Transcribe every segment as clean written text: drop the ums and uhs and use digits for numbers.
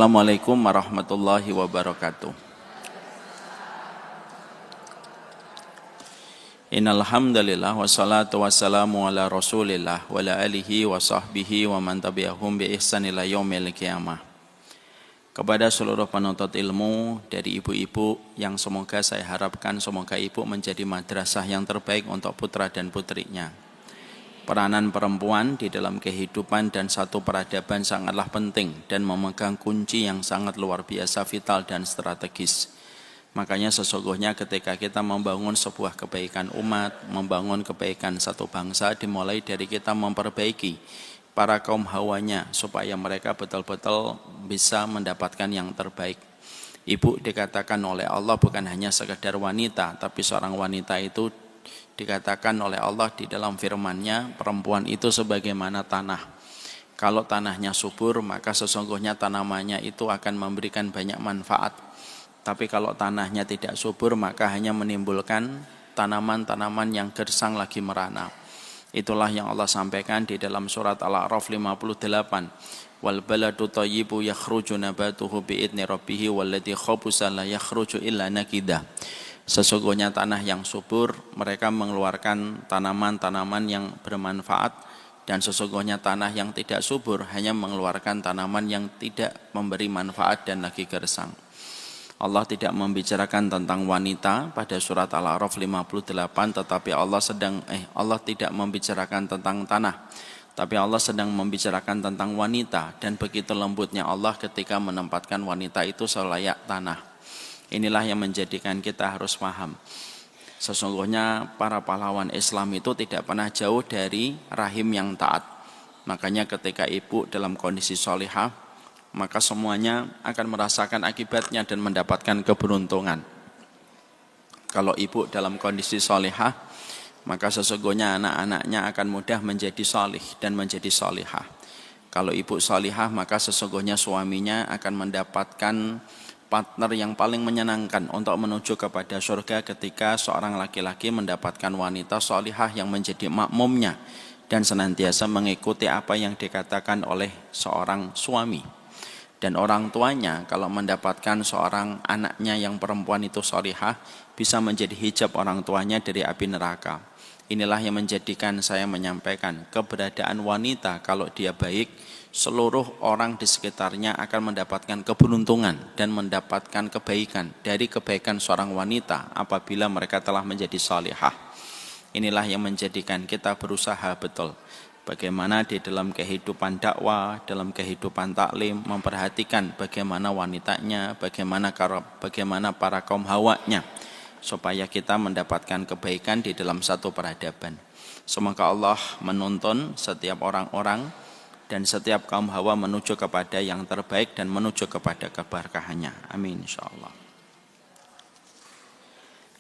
Assalamualaikum warahmatullahi wabarakatuh. Innal hamdalillah wassalatu wassalamu ala Rasulillah wa ala alihi wa sahbihi wa man tabi'ahum bi ihsan ila yaumil qiyamah. Kepada seluruh penuntut ilmu dari ibu-ibu yang semoga saya harapkan semoga ibu menjadi madrasah yang terbaik untuk putra dan putrinya. Peranan perempuan di dalam kehidupan dan satu peradaban sangatlah penting dan memegang kunci yang sangat luar biasa, vital dan strategis. Makanya sesungguhnya ketika kita membangun sebuah kebaikan umat, membangun kebaikan satu bangsa, dimulai dari kita memperbaiki para kaum hawanya supaya mereka betul-betul bisa mendapatkan yang terbaik. Ibu dikatakan oleh Allah bukan hanya sekedar wanita, tapi seorang wanita itu dikatakan oleh Allah di dalam firman-Nya, perempuan itu sebagaimana tanah. Kalau tanahnya subur, maka sesungguhnya tanamannya itu akan memberikan banyak manfaat. Tapi kalau tanahnya tidak subur, maka hanya menimbulkan tanaman-tanaman yang gersang lagi merana. Itulah yang Allah sampaikan di dalam surat Al-A'raf 58. Wal baladu thayyibu yakhruju nabatuhu bi'idni rabbih walladzi khabusa la yakhruju illa nakidah. Sesungguhnya tanah yang subur, mereka mengeluarkan tanaman-tanaman yang bermanfaat, dan sesungguhnya tanah yang tidak subur hanya mengeluarkan tanaman yang tidak memberi manfaat dan lagi gersang. Allah tidak membicarakan tentang wanita pada surat Al-A'raf 58, tetapi Allah tidak membicarakan tentang tanah, tapi Allah sedang membicarakan tentang wanita, dan begitu lembutnya Allah ketika menempatkan wanita itu selayak tanah. Inilah yang menjadikan kita harus paham. Sesungguhnya para pahlawan Islam itu tidak pernah jauh dari rahim yang taat. Makanya ketika ibu dalam kondisi sholihah, maka semuanya akan merasakan akibatnya dan mendapatkan keberuntungan. Kalau ibu dalam kondisi sholihah, maka sesungguhnya anak-anaknya akan mudah menjadi sholih dan menjadi sholihah. Kalau ibu sholihah, maka sesungguhnya suaminya akan mendapatkan partner yang paling menyenangkan untuk menuju kepada surga ketika seorang laki-laki mendapatkan wanita sholihah yang menjadi makmumnya dan senantiasa mengikuti apa yang dikatakan oleh seorang suami. Dan orang tuanya kalau mendapatkan seorang anaknya yang perempuan itu sholihah, bisa menjadi hijab orang tuanya dari api neraka. Inilah yang menjadikan saya menyampaikan keberadaan wanita kalau dia baik, seluruh orang di sekitarnya akan mendapatkan keberuntungan dan mendapatkan kebaikan dari kebaikan seorang wanita apabila mereka telah menjadi salihah. Inilah yang menjadikan kita berusaha betul bagaimana di dalam kehidupan dakwah, dalam kehidupan taklim, memperhatikan bagaimana wanitanya, bagaimana para kaum hawanya, supaya kita mendapatkan kebaikan di dalam satu peradaban. Semoga Allah menuntun setiap orang-orang dan setiap kaum hawa menuju kepada yang terbaik dan menuju kepada keberkahannya. Amin insyaallah.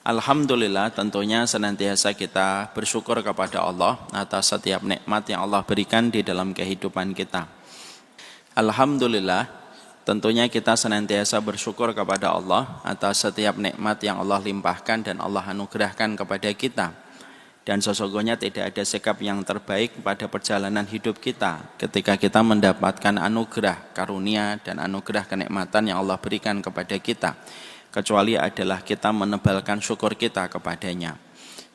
Alhamdulillah, tentunya senantiasa kita bersyukur kepada Allah atas setiap nikmat yang Allah berikan di dalam kehidupan kita. Alhamdulillah, tentunya kita senantiasa bersyukur kepada Allah atas setiap nikmat yang Allah limpahkan dan Allah anugerahkan kepada kita. Dan sesungguhnya tidak ada sikap yang terbaik pada perjalanan hidup kita ketika kita mendapatkan anugerah karunia dan anugerah kenikmatan yang Allah berikan kepada kita, kecuali adalah kita menebalkan syukur kita kepadanya.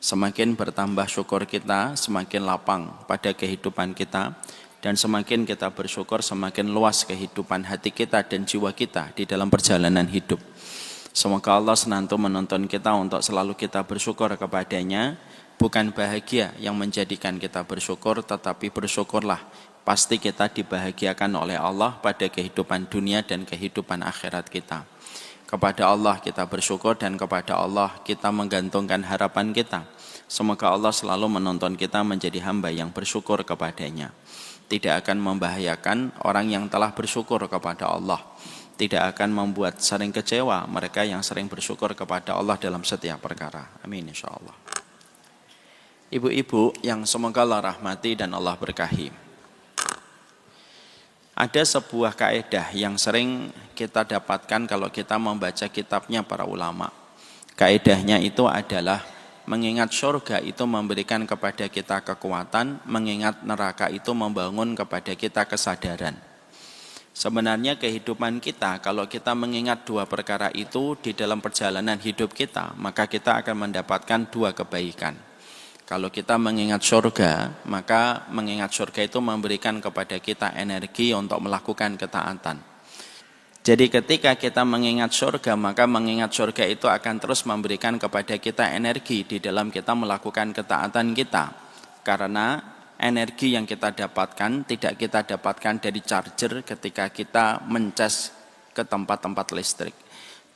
Semakin bertambah syukur kita, semakin lapang pada kehidupan kita, dan semakin kita bersyukur, semakin luas kehidupan hati kita dan jiwa kita di dalam perjalanan hidup. Semoga Allah senantiasa menuntun kita untuk selalu kita bersyukur kepadanya. Bukan bahagia yang menjadikan kita bersyukur, tetapi bersyukurlah pasti kita dibahagiakan oleh Allah pada kehidupan dunia dan kehidupan akhirat kita. Kepada Allah kita bersyukur dan kepada Allah kita menggantungkan harapan kita. Semoga Allah selalu menuntun kita menjadi hamba yang bersyukur kepadanya. Tidak akan membahayakan orang yang telah bersyukur kepada Allah. Tidak akan membuat sering kecewa mereka yang sering bersyukur kepada Allah dalam setiap perkara. Amin insyaallah. Ibu-ibu yang semoga Allah rahmati dan Allah berkahi. Ada sebuah kaidah yang sering kita dapatkan kalau kita membaca kitabnya para ulama. Kaidahnya itu adalah mengingat surga itu memberikan kepada kita kekuatan, mengingat neraka itu membangun kepada kita kesadaran. Sebenarnya kehidupan kita, kalau kita mengingat dua perkara itu di dalam perjalanan hidup kita, maka kita akan mendapatkan dua kebaikan. Kalau kita mengingat surga, maka mengingat surga itu memberikan kepada kita energi untuk melakukan ketaatan. Jadi ketika kita mengingat surga, maka mengingat surga itu akan terus memberikan kepada kita energi di dalam kita melakukan ketaatan kita. Karena energi yang kita dapatkan tidak kita dapatkan dari charger ketika kita mencas ke tempat-tempat listrik.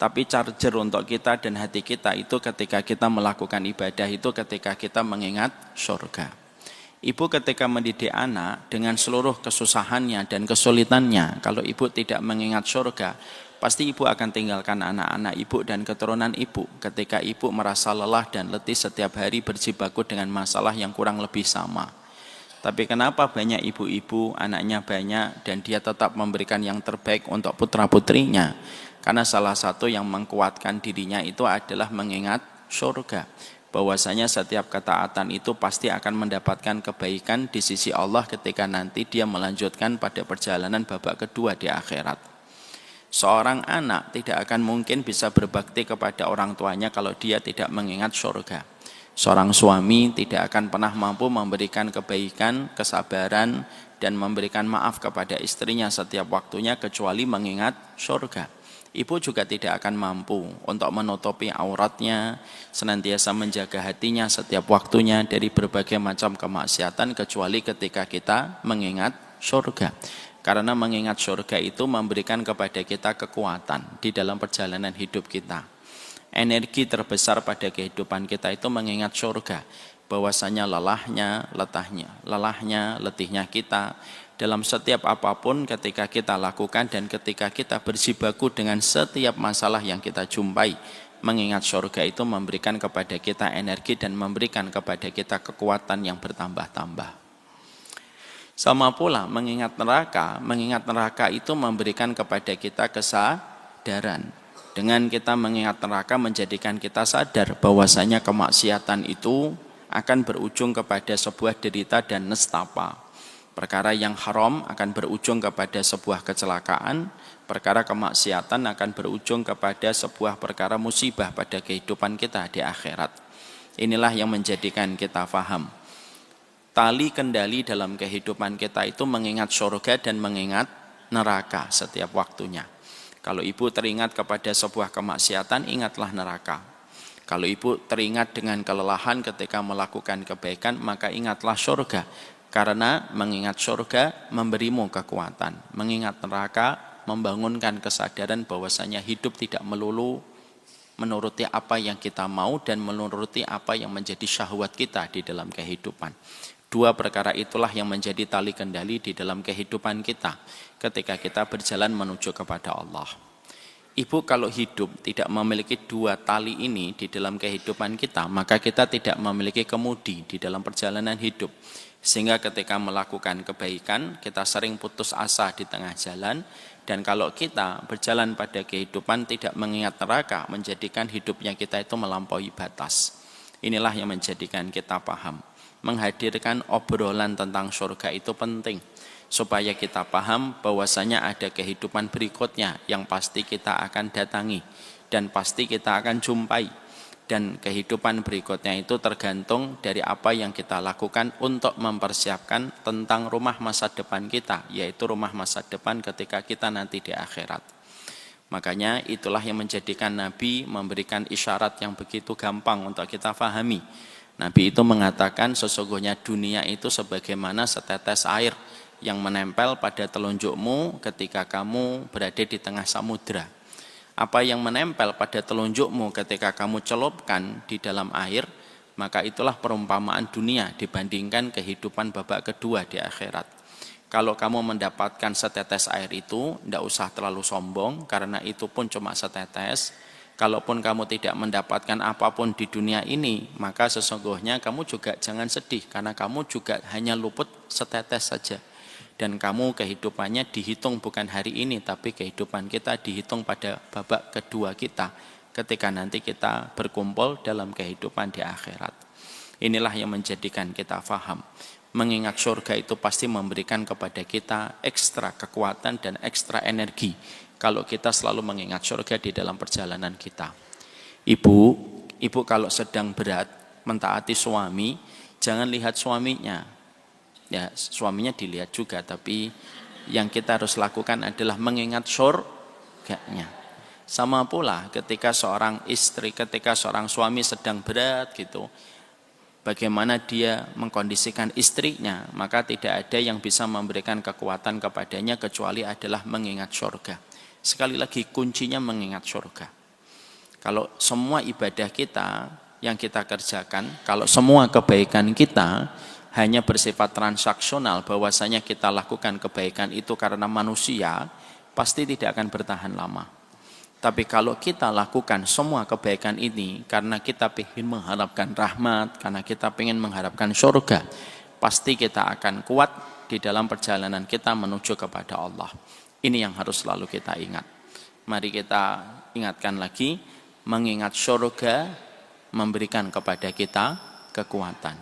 Tapi charger untuk kita dan hati kita itu ketika kita melakukan ibadah, itu ketika kita mengingat surga. Ibu ketika mendidik anak dengan seluruh kesusahannya dan kesulitannya, kalau ibu tidak mengingat surga, pasti ibu akan tinggalkan anak-anak ibu dan keturunan ibu ketika ibu merasa lelah dan letih setiap hari berjibaku dengan masalah yang kurang lebih sama. Tapi kenapa banyak ibu-ibu, anaknya banyak dan dia tetap memberikan yang terbaik untuk putra-putrinya? Karena salah satu yang menguatkan dirinya itu adalah mengingat surga. Bahwasanya setiap ketaatan itu pasti akan mendapatkan kebaikan di sisi Allah ketika nanti dia melanjutkan pada perjalanan babak kedua di akhirat. Seorang anak tidak akan mungkin bisa berbakti kepada orang tuanya kalau dia tidak mengingat surga. Seorang suami tidak akan pernah mampu memberikan kebaikan, kesabaran, dan memberikan maaf kepada istrinya setiap waktunya kecuali mengingat surga. Ibu juga tidak akan mampu untuk menutupi auratnya, senantiasa menjaga hatinya setiap waktunya dari berbagai macam kemaksiatan kecuali ketika kita mengingat surga. Karena mengingat surga itu memberikan kepada kita kekuatan di dalam perjalanan hidup kita. Energi terbesar pada kehidupan kita itu mengingat surga. Bahwasanya lelahnya, letihnya kita dalam setiap apapun ketika kita lakukan dan ketika kita berjibaku dengan setiap masalah yang kita jumpai, mengingat surga itu memberikan kepada kita energi dan memberikan kepada kita kekuatan yang bertambah-tambah. Sama pula mengingat neraka itu memberikan kepada kita kesadaran. Dengan kita mengingat neraka menjadikan kita sadar bahwasanya kemaksiatan itu akan berujung kepada sebuah derita dan nestapa. Perkara yang haram akan berujung kepada sebuah kecelakaan, perkara kemaksiatan akan berujung kepada sebuah perkara musibah pada kehidupan kita di akhirat. Inilah yang menjadikan kita faham. Tali kendali dalam kehidupan kita itu mengingat surga dan mengingat neraka setiap waktunya. Kalau ibu teringat kepada sebuah kemaksiatan, ingatlah neraka. Kalau ibu teringat dengan kelelahan ketika melakukan kebaikan, maka ingatlah surga. Karena mengingat surga memberimu kekuatan. Mengingat neraka membangunkan kesadaran bahwasanya hidup tidak melulu menuruti apa yang kita mau dan menuruti apa yang menjadi syahwat kita di dalam kehidupan. Dua perkara itulah yang menjadi tali kendali di dalam kehidupan kita ketika kita berjalan menuju kepada Allah. Ibu kalau hidup tidak memiliki dua tali ini di dalam kehidupan kita, maka kita tidak memiliki kemudi di dalam perjalanan hidup. Sehingga ketika melakukan kebaikan, kita sering putus asa di tengah jalan. Dan kalau kita berjalan pada kehidupan tidak mengingat neraka, menjadikan hidupnya kita itu melampaui batas. Inilah yang menjadikan kita paham. Menghadirkan obrolan tentang surga itu penting, supaya kita paham bahwasanya ada kehidupan berikutnya yang pasti kita akan datangi dan pasti kita akan jumpai. Dan kehidupan berikutnya itu tergantung dari apa yang kita lakukan untuk mempersiapkan tentang rumah masa depan kita, yaitu rumah masa depan ketika kita nanti di akhirat. Makanya itulah yang menjadikan Nabi memberikan isyarat yang begitu gampang untuk kita fahami. Nabi itu mengatakan sesungguhnya dunia itu sebagaimana setetes air yang menempel pada telunjukmu ketika kamu berada di tengah samudra. Apa yang menempel pada telunjukmu ketika kamu celupkan di dalam air, maka itulah perumpamaan dunia dibandingkan kehidupan babak kedua di akhirat. Kalau kamu mendapatkan setetes air itu, tidak usah terlalu sombong karena itu pun cuma setetes. Kalaupun kamu tidak mendapatkan apapun di dunia ini, maka sesungguhnya kamu juga jangan sedih karena kamu juga hanya luput setetes saja. Dan kamu kehidupannya dihitung bukan hari ini, tapi kehidupan kita dihitung pada babak kedua kita ketika nanti kita berkumpul dalam kehidupan di akhirat. Inilah yang menjadikan kita faham Mengingat surga itu pasti memberikan kepada kita ekstra kekuatan dan ekstra energi kalau kita selalu mengingat surga di dalam perjalanan kita. Ibu kalau sedang berat mentaati suami, jangan lihat suaminya. Ya, suaminya dilihat juga, tapi yang kita harus lakukan adalah mengingat surganya. Sama pula ketika seorang istri, ketika seorang suami sedang berat gitu, bagaimana dia mengkondisikan istrinya, maka tidak ada yang bisa memberikan kekuatan kepadanya kecuali adalah mengingat surga. Sekali lagi kuncinya mengingat surga. Kalau semua ibadah kita yang kita kerjakan, kalau semua kebaikan kita hanya bersifat transaksional, bahwasanya kita lakukan kebaikan itu karena manusia, pasti tidak akan bertahan lama. Tapi kalau kita lakukan semua kebaikan ini karena kita ingin mengharapkan rahmat, karena kita ingin mengharapkan surga, pasti kita akan kuat di dalam perjalanan kita menuju kepada Allah. Ini yang harus selalu kita ingat. Mari kita ingatkan lagi, mengingat surga memberikan kepada kita kekuatan.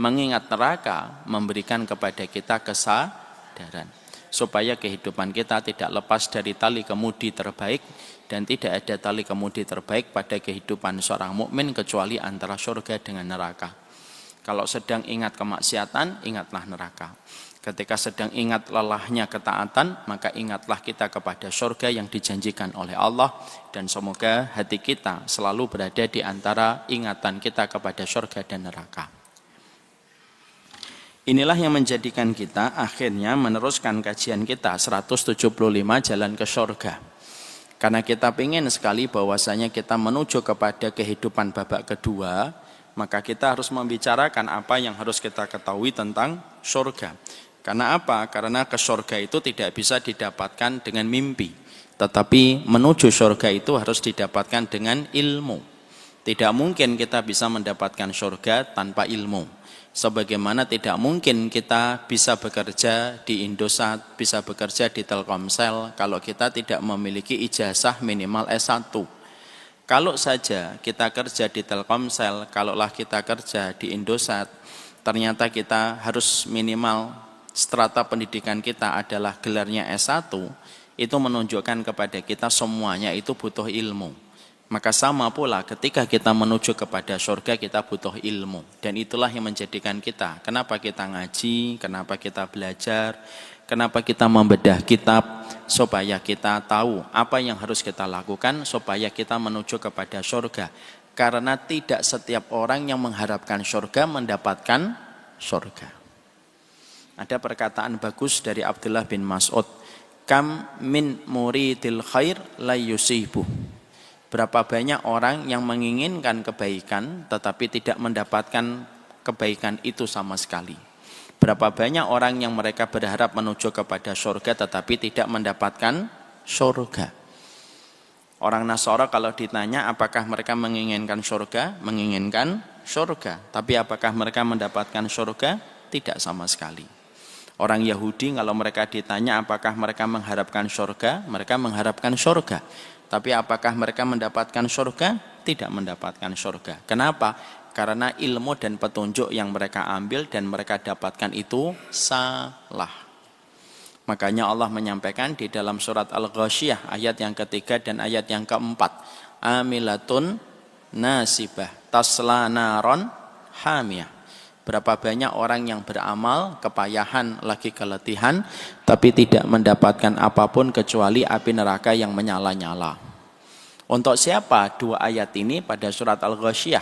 Mengingat neraka memberikan kepada kita kesadaran. Supaya kehidupan kita tidak lepas dari tali kemudi terbaik, dan tidak ada tali kemudi terbaik pada kehidupan seorang mukmin kecuali antara surga dengan neraka. Kalau sedang ingat kemaksiatan, ingatlah neraka. Ketika sedang ingat lelahnya ketaatan, maka ingatlah kita kepada surga yang dijanjikan oleh Allah, dan semoga hati kita selalu berada di antara ingatan kita kepada surga dan neraka. Inilah yang menjadikan kita akhirnya meneruskan kajian kita 175 jalan ke surga. Karena kita ingin sekali bahwasanya kita menuju kepada kehidupan babak kedua, maka kita harus membicarakan apa yang harus kita ketahui tentang surga. Karena apa? Karena ke surga itu tidak bisa didapatkan dengan mimpi, tetapi menuju surga itu harus didapatkan dengan ilmu. Tidak mungkin kita bisa mendapatkan surga tanpa ilmu. Sebagaimana tidak mungkin kita bisa bekerja di Indosat, bisa bekerja di Telkomsel kalau kita tidak memiliki ijazah minimal S1. Kalau saja kita kerja di Telkomsel, kalaulah kita kerja di Indosat, ternyata kita harus minimal strata pendidikan kita adalah gelarnya S1, itu menunjukkan kepada kita semuanya itu butuh ilmu. Maka sama pula ketika kita menuju kepada surga kita butuh ilmu. Dan itulah yang menjadikan kita, kenapa kita ngaji, kenapa kita belajar, kenapa kita membedah kitab, supaya kita tahu apa yang harus kita lakukan supaya kita menuju kepada surga. Karena tidak setiap orang yang mengharapkan surga mendapatkan surga. Ada perkataan bagus dari Abdullah bin Mas'ud, kam min muridil khair la yusibuh. Berapa banyak orang yang menginginkan kebaikan tetapi tidak mendapatkan kebaikan itu sama sekali. Berapa banyak orang yang mereka berharap menuju kepada surga tetapi tidak mendapatkan surga. Orang Nasara kalau ditanya apakah mereka menginginkan surga? Menginginkan surga. Tapi apakah mereka mendapatkan surga? Tidak sama sekali. Orang Yahudi kalau mereka ditanya apakah mereka mengharapkan surga? Mereka mengharapkan surga. Tapi apakah mereka mendapatkan surga? Tidak mendapatkan surga. Kenapa? Karena ilmu dan petunjuk yang mereka ambil dan mereka dapatkan itu salah. Makanya Allah menyampaikan di dalam surat Al-Ghasyiyah ayat yang ketiga dan ayat yang keempat, amilatun nasibah tasla naron hamiyah. Berapa banyak orang yang beramal, kepayahan, lagi keletihan, tapi tidak mendapatkan apapun kecuali api neraka yang menyala-nyala. Untuk siapa dua ayat ini pada surat Al-Ghasyiyah?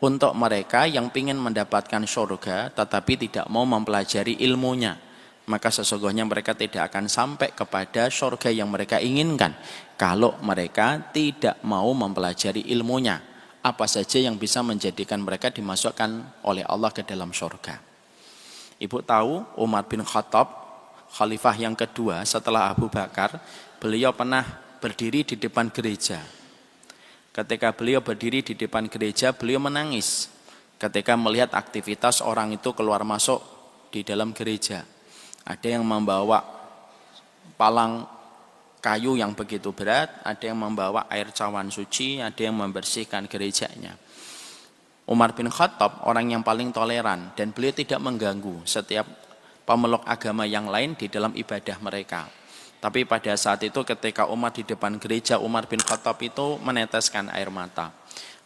Untuk mereka yang ingin mendapatkan surga, tetapi tidak mau mempelajari ilmunya. Maka sesungguhnya mereka tidak akan sampai kepada surga yang mereka inginkan. Kalau mereka tidak mau mempelajari ilmunya. Apa saja yang bisa menjadikan mereka dimasukkan oleh Allah ke dalam surga. Ibu tahu Umar bin Khattab, khalifah yang kedua setelah Abu Bakar, beliau pernah berdiri di depan gereja. Ketika beliau berdiri di depan gereja, beliau menangis ketika melihat aktivitas orang itu keluar masuk di dalam gereja. Ada yang membawa palang kayu yang begitu berat, ada yang membawa air cawan suci, ada yang membersihkan gerejanya. Umar bin Khattab orang yang paling toleran dan beliau tidak mengganggu setiap pemeluk agama yang lain di dalam ibadah mereka. Tapi pada saat itu ketika Umar di depan gereja, Umar bin Khattab itu meneteskan air mata.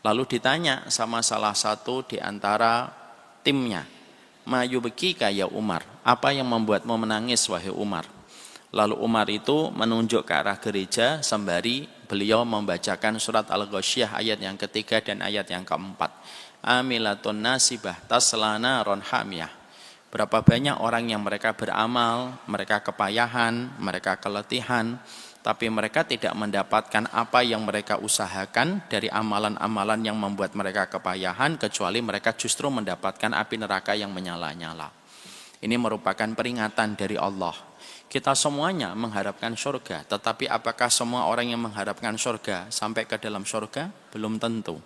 Lalu ditanya sama salah satu di antara timnya, "Ma yubkika ya Umar? Apa yang membuatmu menangis wahai Umar?" Lalu Umar itu menunjuk ke arah gereja sembari beliau membacakan surat Al-Ghasyiyah ayat yang ketiga dan ayat yang keempat. Amilatun nasibah taslana ron hamiyah. Berapa banyak orang yang mereka beramal, mereka kepayahan, mereka keletihan, tapi mereka tidak mendapatkan apa yang mereka usahakan dari amalan-amalan yang membuat mereka kepayahan, kecuali mereka justru mendapatkan api neraka yang menyala-nyala. Ini merupakan peringatan dari Allah. Kita semuanya mengharapkan surga, tetapi apakah semua orang yang mengharapkan surga sampai ke dalam surga? Belum tentu.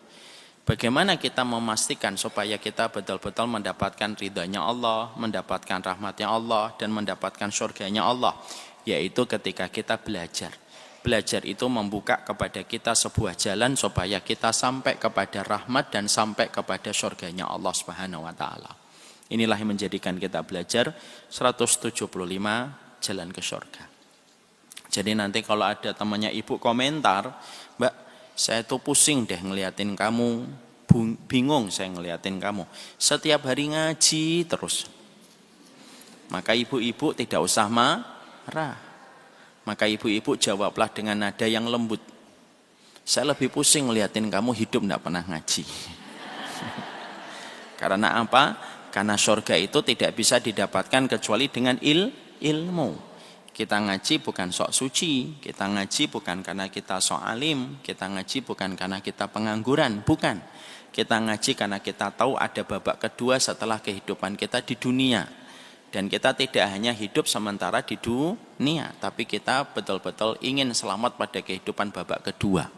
Bagaimana kita memastikan supaya kita betul-betul mendapatkan ridhanya Allah, mendapatkan rahmatnya Allah, dan mendapatkan surganya Allah? Yaitu ketika kita belajar. Belajar itu membuka kepada kita sebuah jalan supaya kita sampai kepada rahmat dan sampai kepada surganya Allah Subhanahu wa Ta'ala. Inilah yang menjadikan kita belajar 175 jalan ke surga. Jadi nanti kalau ada temannya ibu komentar, "Mbak, saya tuh pusing deh ngeliatin kamu, bingung saya ngeliatin kamu. Setiap hari ngaji terus." Maka ibu-ibu tidak usah marah. Maka ibu-ibu jawablah dengan nada yang lembut. "Saya lebih pusing ngeliatin kamu hidup tidak pernah ngaji." Karena apa? Karena surga itu tidak bisa didapatkan kecuali dengan ilmu. Kita ngaji bukan sok suci, kita ngaji bukan karena kita sok alim, kita ngaji bukan karena kita pengangguran, bukan. Kita ngaji karena kita tahu ada babak kedua setelah kehidupan kita di dunia. Dan kita tidak hanya hidup sementara di dunia, tapi kita betul-betul ingin selamat pada kehidupan babak kedua.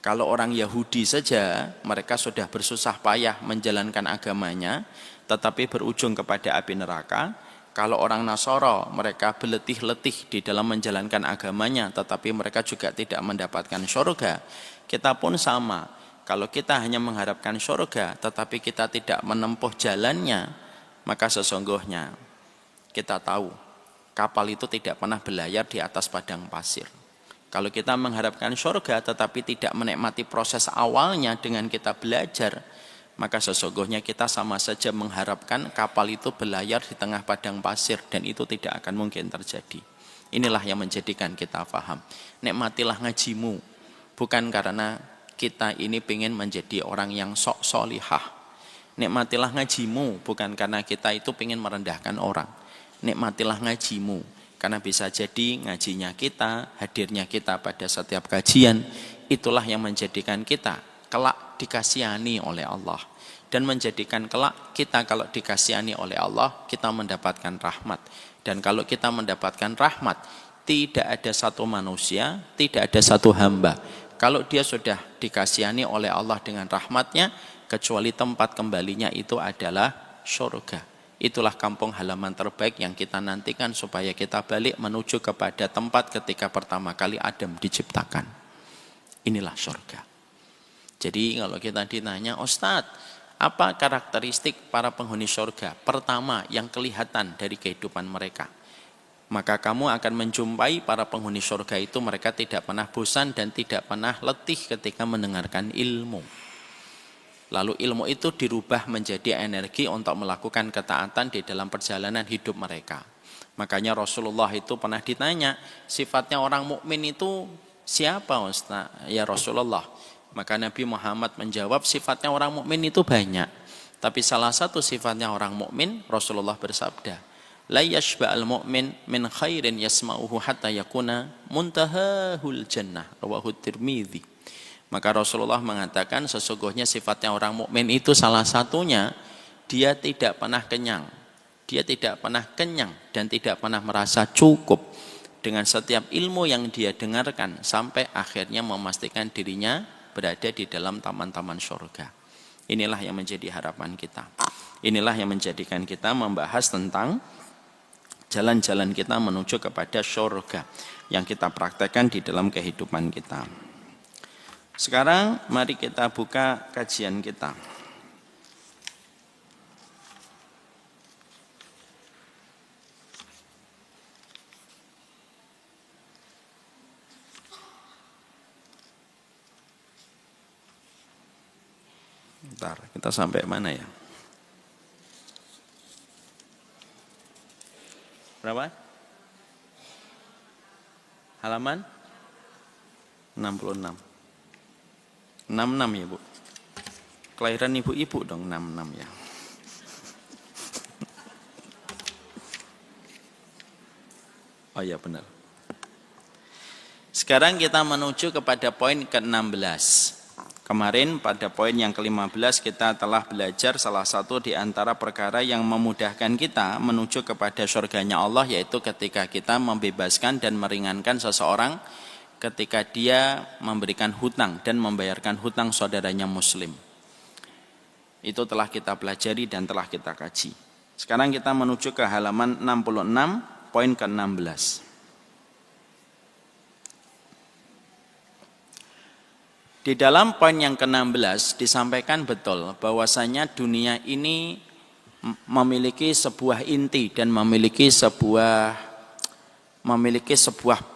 Kalau orang Yahudi saja, mereka sudah bersusah payah menjalankan agamanya, tetapi berujung kepada api neraka. Kalau orang Nasara, mereka berletih-letih di dalam menjalankan agamanya, tetapi mereka juga tidak mendapatkan surga. Kita pun sama. Kalau kita hanya mengharapkan surga, tetapi kita tidak menempuh jalannya, maka sesungguhnya kita tahu kapal itu tidak pernah berlayar di atas padang pasir. Kalau kita mengharapkan surga, tetapi tidak menikmati proses awalnya dengan kita belajar, maka sesungguhnya kita sama saja mengharapkan kapal itu berlayar di tengah padang pasir, dan itu tidak akan mungkin terjadi. Inilah yang menjadikan kita faham. Nikmatilah ngajimu, bukan karena kita ini ingin menjadi orang yang sok solihah. Nikmatilah ngajimu, bukan karena kita itu ingin merendahkan orang. Nikmatilah ngajimu, karena bisa jadi ngajinya kita, hadirnya kita pada setiap kajian, itulah yang menjadikan kita kelak dikasihani oleh Allah, dan menjadikan kelak kita kalau dikasihani oleh Allah, kita mendapatkan rahmat. Dan kalau kita mendapatkan rahmat, tidak ada satu manusia, tidak ada satu hamba, kalau dia sudah dikasihani oleh Allah dengan rahmatnya, kecuali tempat kembalinya itu adalah surga. Itulah kampung halaman terbaik yang kita nantikan supaya kita balik menuju kepada tempat ketika pertama kali Adam diciptakan. Inilah surga. Jadi kalau kita ditanya, "Ustadz, apa karakteristik para penghuni surga?" Pertama, yang kelihatan dari kehidupan mereka. Maka kamu akan menjumpai para penghuni surga itu mereka tidak pernah bosan dan tidak pernah letih ketika mendengarkan ilmu. Lalu ilmu itu dirubah menjadi energi untuk melakukan ketaatan di dalam perjalanan hidup mereka. Makanya Rasulullah itu pernah ditanya, sifatnya orang mukmin itu siapa, Ustaz? Ya Rasulullah. Maka Nabi Muhammad menjawab, sifatnya orang mukmin itu banyak. Tapi salah satu sifatnya orang mukmin, Rasulullah bersabda, la yashba'al mu'min min khairin yasma'uhu hatta yakuna muntahahul jannah. Rawahu Tirmidzi. Maka Rasulullah mengatakan sesungguhnya sifatnya orang mukmin itu salah satunya dia tidak pernah kenyang. Dia tidak pernah kenyang dan tidak pernah merasa cukup dengan setiap ilmu yang dia dengarkan sampai akhirnya memastikan dirinya berada di dalam taman-taman surga. Inilah yang menjadi harapan kita. Inilah yang menjadikan kita membahas tentang jalan-jalan kita menuju kepada surga yang kita praktekkan di dalam kehidupan kita. Sekarang mari kita buka kajian kita. Sebentar, kita sampai mana ya? Berapa? Halaman 66. 66 ya, Bu. Kelahiran ibu-ibu dong 66 ya. Oh iya benar. Sekarang kita menuju kepada poin ke-16. Kemarin pada poin yang ke-15 kita telah belajar salah satu di antara perkara yang memudahkan kita menuju kepada surganya Allah, yaitu ketika kita membebaskan dan meringankan seseorang ketika dia memberikan hutang dan membayarkan hutang saudaranya muslim. Itu telah kita pelajari dan telah kita kaji. Sekarang kita menuju ke halaman 66, poin ke-16. Di dalam poin yang ke-16 disampaikan betul bahwasanya dunia ini memiliki sebuah inti dan memiliki sebuah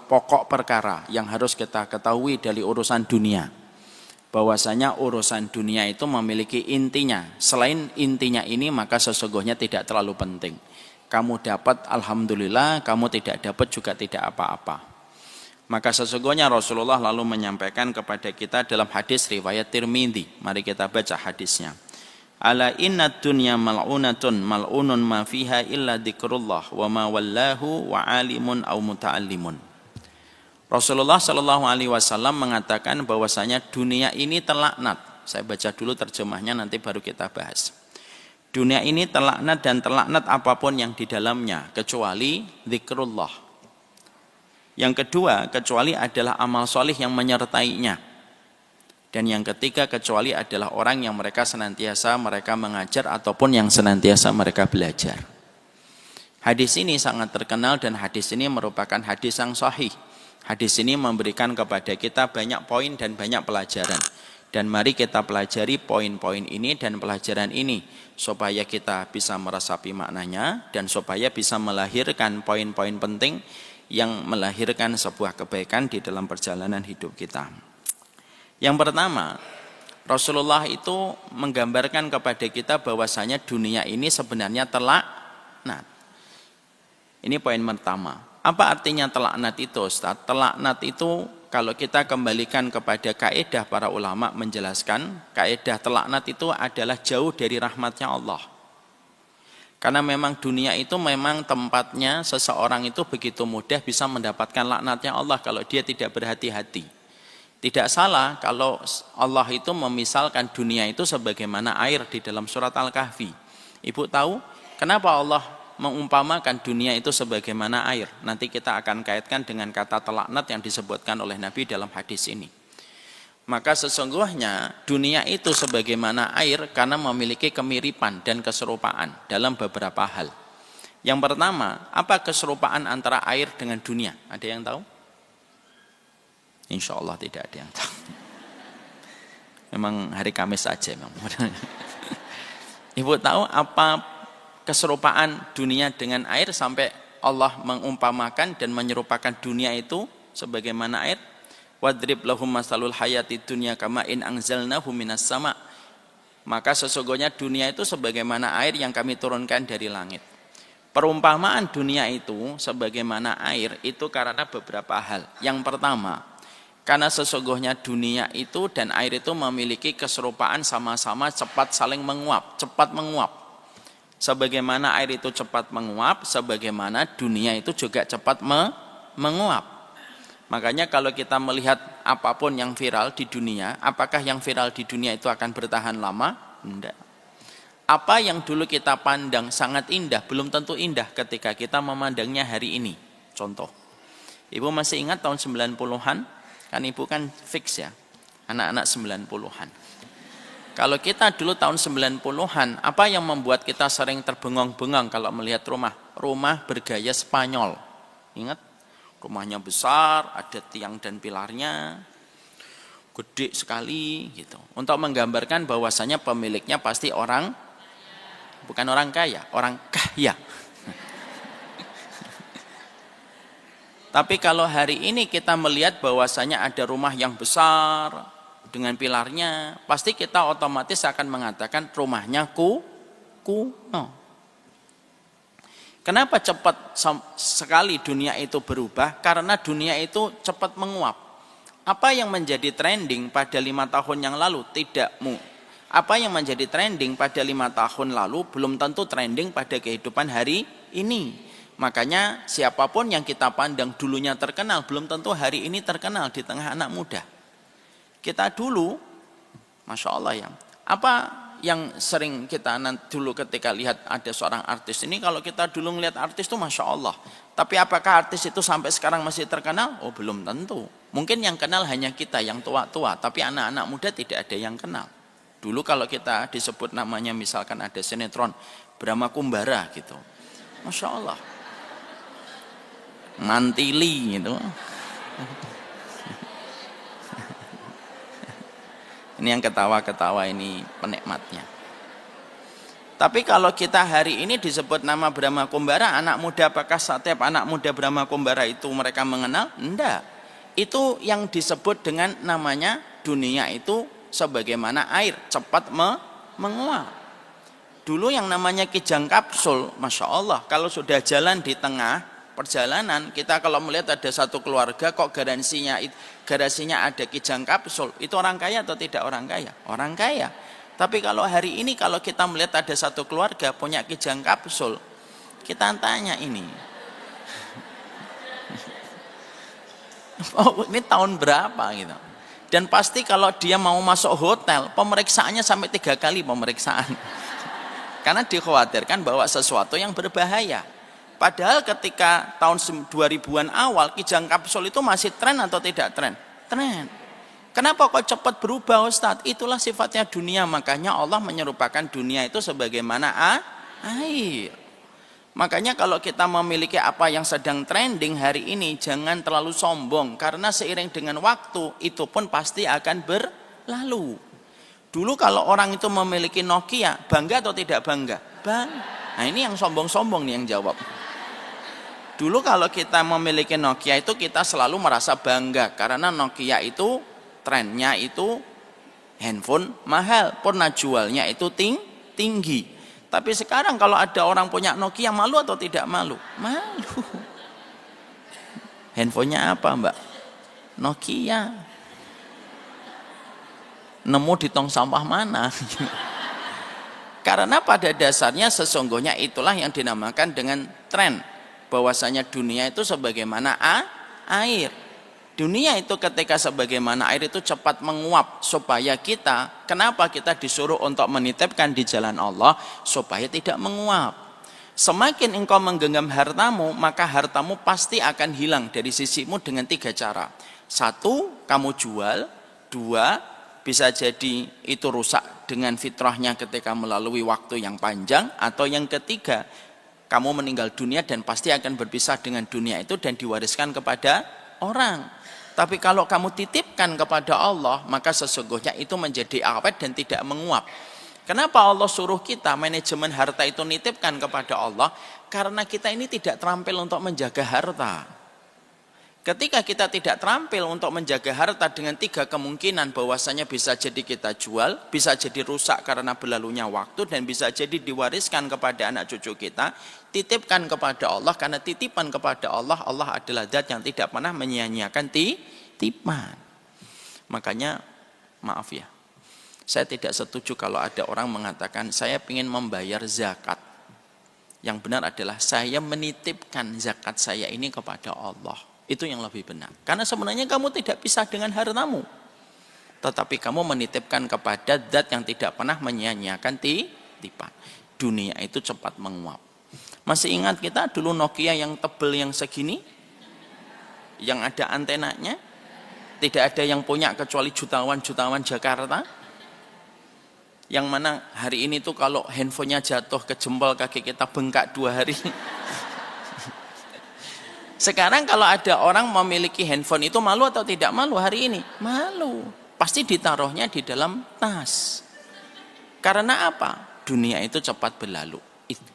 pokok perkara yang harus kita ketahui dari urusan dunia. Bahwasanya urusan dunia itu memiliki intinya. Selain intinya ini maka sesungguhnya tidak terlalu penting. Kamu dapat alhamdulillah, kamu tidak dapat juga tidak apa-apa. Maka sesungguhnya Rasulullah lalu menyampaikan kepada kita dalam hadis riwayat Tirmidzi. Mari kita baca hadisnya. Ala inna dunya mal'unatun mal'unun ma fiha illa dzikrullah wa ma wallahu wa alimun aw muta'allimun. Rasulullah sallallahu alaihi wasallam mengatakan bahwasanya dunia ini terlaknat. Saya baca dulu terjemahnya nanti baru kita bahas. Dunia ini terlaknat dan terlaknat apapun yang di dalamnya kecuali dzikrullah. Yang kedua, kecuali adalah amal solih yang menyertainya. Dan yang ketiga, kecuali adalah orang yang mereka senantiasa mereka mengajar ataupun yang senantiasa mereka belajar. Hadis ini sangat terkenal dan hadis ini merupakan hadis yang sahih. Hadis ini memberikan kepada kita banyak poin dan banyak pelajaran. Dan mari kita pelajari poin-poin ini dan pelajaran ini supaya kita bisa meresapi maknanya dan supaya bisa melahirkan poin-poin penting yang melahirkan sebuah kebaikan di dalam perjalanan hidup kita. Yang pertama, Rasulullah itu menggambarkan kepada kita bahwasanya dunia ini sebenarnya terlaknat. Ini poin pertama. Apa artinya terlaknat itu, Ustaz? Terlaknat itu kalau kita kembalikan kepada kaidah para ulama menjelaskan, kaidah terlaknat itu adalah jauh dari rahmatnya Allah. Karena memang dunia itu memang tempatnya seseorang itu begitu mudah bisa mendapatkan laknatnya Allah kalau dia tidak berhati-hati. Tidak salah kalau Allah itu memisalkan dunia itu sebagaimana air di dalam surat Al-Kahfi. Ibu tahu kenapa Allah mengumpamakan dunia itu sebagaimana air? Nanti kita akan kaitkan dengan kata terlaknat yang disebutkan oleh Nabi dalam hadis ini. Maka sesungguhnya dunia itu sebagaimana air karena memiliki kemiripan dan keserupaan dalam beberapa hal. Yang pertama, apa keserupaan antara air dengan dunia? Ada yang tahu? Insya Allah tidak ada yang tahu. Memang hari Kamis saja. Ibu tahu apa keserupaan dunia dengan air sampai Allah mengumpamakan dan menyerupakan dunia itu sebagaimana air? Wadrib lahum masalul hayati dunya kama in anzalnahu minas sama. Maka sesungguhnya dunia itu sebagaimana air yang kami turunkan dari langit. Perumpamaan dunia itu sebagaimana air itu karena beberapa hal. Yang pertama, karena sesungguhnya dunia itu dan air itu memiliki keserupaan sama-sama cepat saling menguap, cepat menguap. Sebagaimana air itu cepat menguap, sebagaimana dunia itu juga cepat menguap. Makanya kalau kita melihat apapun yang viral di dunia, apakah yang viral di dunia itu akan bertahan lama? Tidak. Apa yang dulu kita pandang sangat indah, belum tentu indah ketika kita memandangnya hari ini. Contoh, Ibu masih ingat tahun 90-an? Kan Ibu kan fix ya, anak-anak 90-an. Kalau kita dulu tahun 90-an, apa yang membuat kita sering terbengong-bengong kalau melihat rumah bergaya Spanyol? Ingat? Rumahnya besar, ada tiang dan pilarnya, gede sekali gitu. Untuk menggambarkan bahwasanya pemiliknya pasti orang, bukan orang kaya, orang kaya. Tapi kalau hari ini kita melihat bahwasanya ada rumah yang besar, dengan pilarnya, pasti kita otomatis akan mengatakan rumahnya kuno. Kenapa cepat sekali dunia itu berubah? Karena dunia itu cepat menguap. Apa yang menjadi trending pada 5 tahun yang lalu apa yang menjadi trending pada 5 tahun lalu belum tentu trending pada kehidupan hari ini. Makanya siapapun yang kita pandang dulunya terkenal belum tentu hari ini terkenal di tengah anak muda. Kita dulu, Masya Allah ya, apa yang sering kita dulu ketika lihat ada seorang artis ini, kalau kita dulu ngelihat artis itu Masya Allah, tapi apakah artis itu sampai sekarang masih terkenal? Oh belum tentu. Mungkin yang kenal hanya kita yang tua-tua, tapi anak-anak muda tidak ada yang kenal. Dulu kalau kita disebut namanya, misalkan ada sinetron Brahma Kumbara gitu, Masya Allah, Mantili gitu. Ini yang ketawa-ketawa ini penikmatnya. Tapi kalau kita hari ini disebut nama Brahma Kumbara, anak muda, apakah setiap anak muda Brahma Kumbara itu mereka mengenal? Enggak. Itu yang disebut dengan namanya dunia itu sebagaimana air, cepat menguap. Dulu yang namanya kijang kapsul, Masya Allah, kalau sudah jalan di tengah perjalanan, kita kalau melihat ada satu keluarga kok garasinya ada kijang kapsul, itu orang kaya atau tidak orang kaya? Orang kaya. Tapi kalau hari ini kalau kita melihat ada satu keluarga punya kijang kapsul, kita tanya ini, oh ini tahun berapa gitu. Dan pasti kalau dia mau masuk hotel, pemeriksaannya sampai 3 kali pemeriksaan. Karena dikhawatirkan bawa sesuatu yang berbahaya. Padahal ketika tahun 2000-an awal, kijang kapsul itu masih tren atau tidak tren? Tren. Kenapa kok cepat berubah Ustadz? Itulah sifatnya dunia. Makanya Allah menyerupakan dunia itu sebagaimana air. Makanya kalau kita memiliki apa yang sedang trending hari ini, jangan terlalu sombong. Karena seiring dengan waktu, itu pun pasti akan berlalu. Dulu kalau orang itu memiliki Nokia, bangga atau tidak bangga? Bangga. Nah ini yang sombong-sombong nih yang jawab. Dulu kalau kita memiliki Nokia itu kita selalu merasa bangga karena Nokia itu trennya itu handphone mahal, pernah jualnya itu tinggi. Tapi sekarang kalau ada orang punya Nokia, malu atau tidak malu? Malu. Handphonenya apa Mbak? Nokia. Nemu di tong sampah mana? Karena pada dasarnya sesungguhnya itulah yang dinamakan dengan tren. Bahwasanya dunia itu sebagaimana air. Dunia itu ketika sebagaimana air itu cepat menguap supaya kenapa kita disuruh untuk menitipkan di jalan Allah supaya tidak menguap. Semakin engkau menggenggam hartamu, maka hartamu pasti akan hilang dari sisimu dengan 3 cara. 1, kamu jual. 2, bisa jadi itu rusak dengan fitrahnya ketika melalui waktu yang panjang. Atau yang ketiga, kamu meninggal dunia dan pasti akan berpisah dengan dunia itu dan diwariskan kepada orang. Tapi kalau kamu titipkan kepada Allah, maka sesungguhnya itu menjadi awet dan tidak menguap. Kenapa Allah suruh kita manajemen harta itu nitipkan kepada Allah? Karena kita ini tidak terampil untuk menjaga harta. Ketika kita tidak terampil untuk menjaga harta dengan 3 kemungkinan, bahwasanya bisa jadi kita jual, bisa jadi rusak karena berlalunya waktu, dan bisa jadi diwariskan kepada anak cucu kita. Titipkan kepada Allah, karena titipan kepada Allah, Allah adalah zat yang tidak pernah menyia-nyiakan titipan. Makanya maaf ya, saya tidak setuju kalau ada orang mengatakan saya ingin membayar zakat. Yang benar adalah saya menitipkan zakat saya ini kepada Allah. Itu yang lebih benar. Karena sebenarnya kamu tidak pisah dengan hartamu. Tetapi kamu menitipkan kepada zat yang tidak pernah menyia-nyiakan titipan. Dunia itu cepat menguap. Masih ingat kita dulu Nokia yang tebel yang segini? Yang ada antenanya? Tidak ada yang punya kecuali jutawan-jutawan Jakarta. Yang mana hari ini tuh kalau handphonenya jatuh ke jempol kaki kita bengkak 2 hari. Sekarang kalau ada orang memiliki handphone itu malu atau tidak malu hari ini? Malu. Pasti ditaruhnya di dalam tas. Karena apa? Dunia itu cepat berlalu.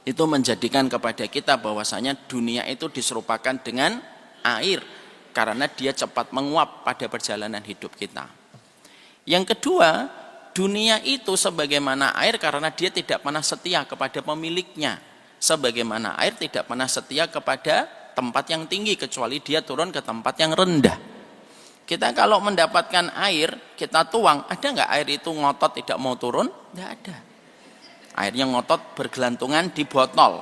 Itu menjadikan kepada kita bahwasanya dunia itu diserupakan dengan air. Karena dia cepat menguap pada perjalanan hidup kita. Yang kedua, dunia itu sebagaimana air karena dia tidak pernah setia kepada pemiliknya. Sebagaimana air tidak pernah setia kepada tempat yang tinggi kecuali dia turun ke tempat yang rendah. Kita kalau mendapatkan air, kita tuang, ada nggak air itu ngotot tidak mau turun? Nggak ada. Airnya ngotot bergelantungan di botol.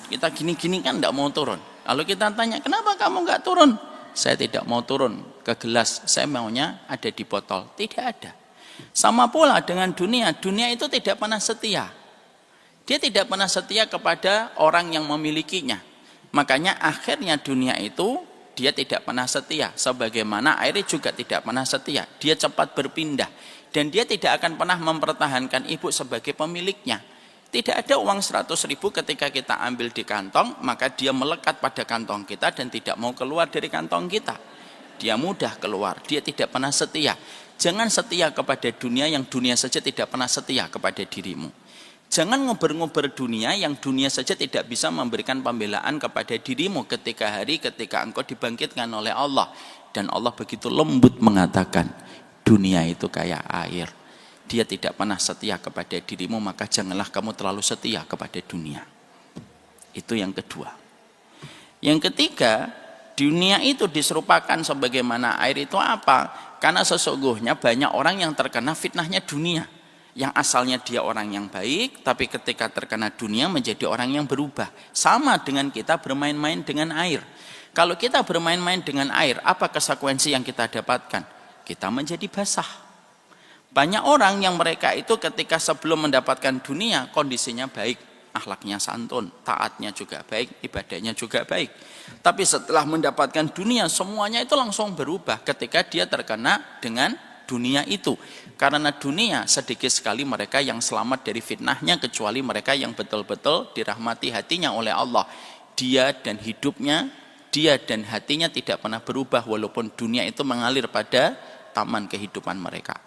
Kita gini-gini kan nggak mau turun. Lalu kita tanya, kenapa kamu nggak turun? Saya tidak mau turun ke gelas, saya maunya ada di botol. Tidak ada. Sama pula dengan dunia, dunia itu tidak pernah setia. Dia tidak pernah setia kepada orang yang memilikinya. Makanya akhirnya dunia itu dia tidak pernah setia. Sebagaimana air juga tidak pernah setia. Dia cepat berpindah. Dan dia tidak akan pernah mempertahankan ibu sebagai pemiliknya. Tidak ada uang 100.000 ketika kita ambil di kantong, maka dia melekat pada kantong kita dan tidak mau keluar dari kantong kita. Dia mudah keluar, dia tidak pernah setia. Jangan setia kepada dunia yang dunia saja tidak pernah setia kepada dirimu. Jangan ngober-ngober dunia yang dunia saja tidak bisa memberikan pembelaan kepada dirimu ketika engkau dibangkitkan oleh Allah. Dan Allah begitu lembut mengatakan, dunia itu kayak air. Dia tidak pernah setia kepada dirimu, maka janganlah kamu terlalu setia kepada dunia. Itu yang kedua. Yang ketiga, dunia itu diserupakan sebagaimana air itu apa? Karena sesungguhnya banyak orang yang terkena fitnahnya dunia. Yang asalnya dia orang yang baik, tapi ketika terkena dunia menjadi orang yang berubah. Sama dengan kita bermain-main dengan air. Kalau kita bermain-main dengan air, apa konsekuensi yang kita dapatkan? Kita menjadi basah. Banyak orang yang mereka itu ketika sebelum mendapatkan dunia, kondisinya baik. Akhlaknya santun, taatnya juga baik, ibadahnya juga baik. Tapi setelah mendapatkan dunia, semuanya itu langsung berubah ketika dia terkena dengan dunia itu. Karena dunia sedikit sekali mereka yang selamat dari fitnahnya, kecuali mereka yang betul-betul dirahmati hatinya oleh Allah. Dia dan hidupnya, dia dan hatinya tidak pernah berubah walaupun dunia itu mengalir pada taman kehidupan mereka.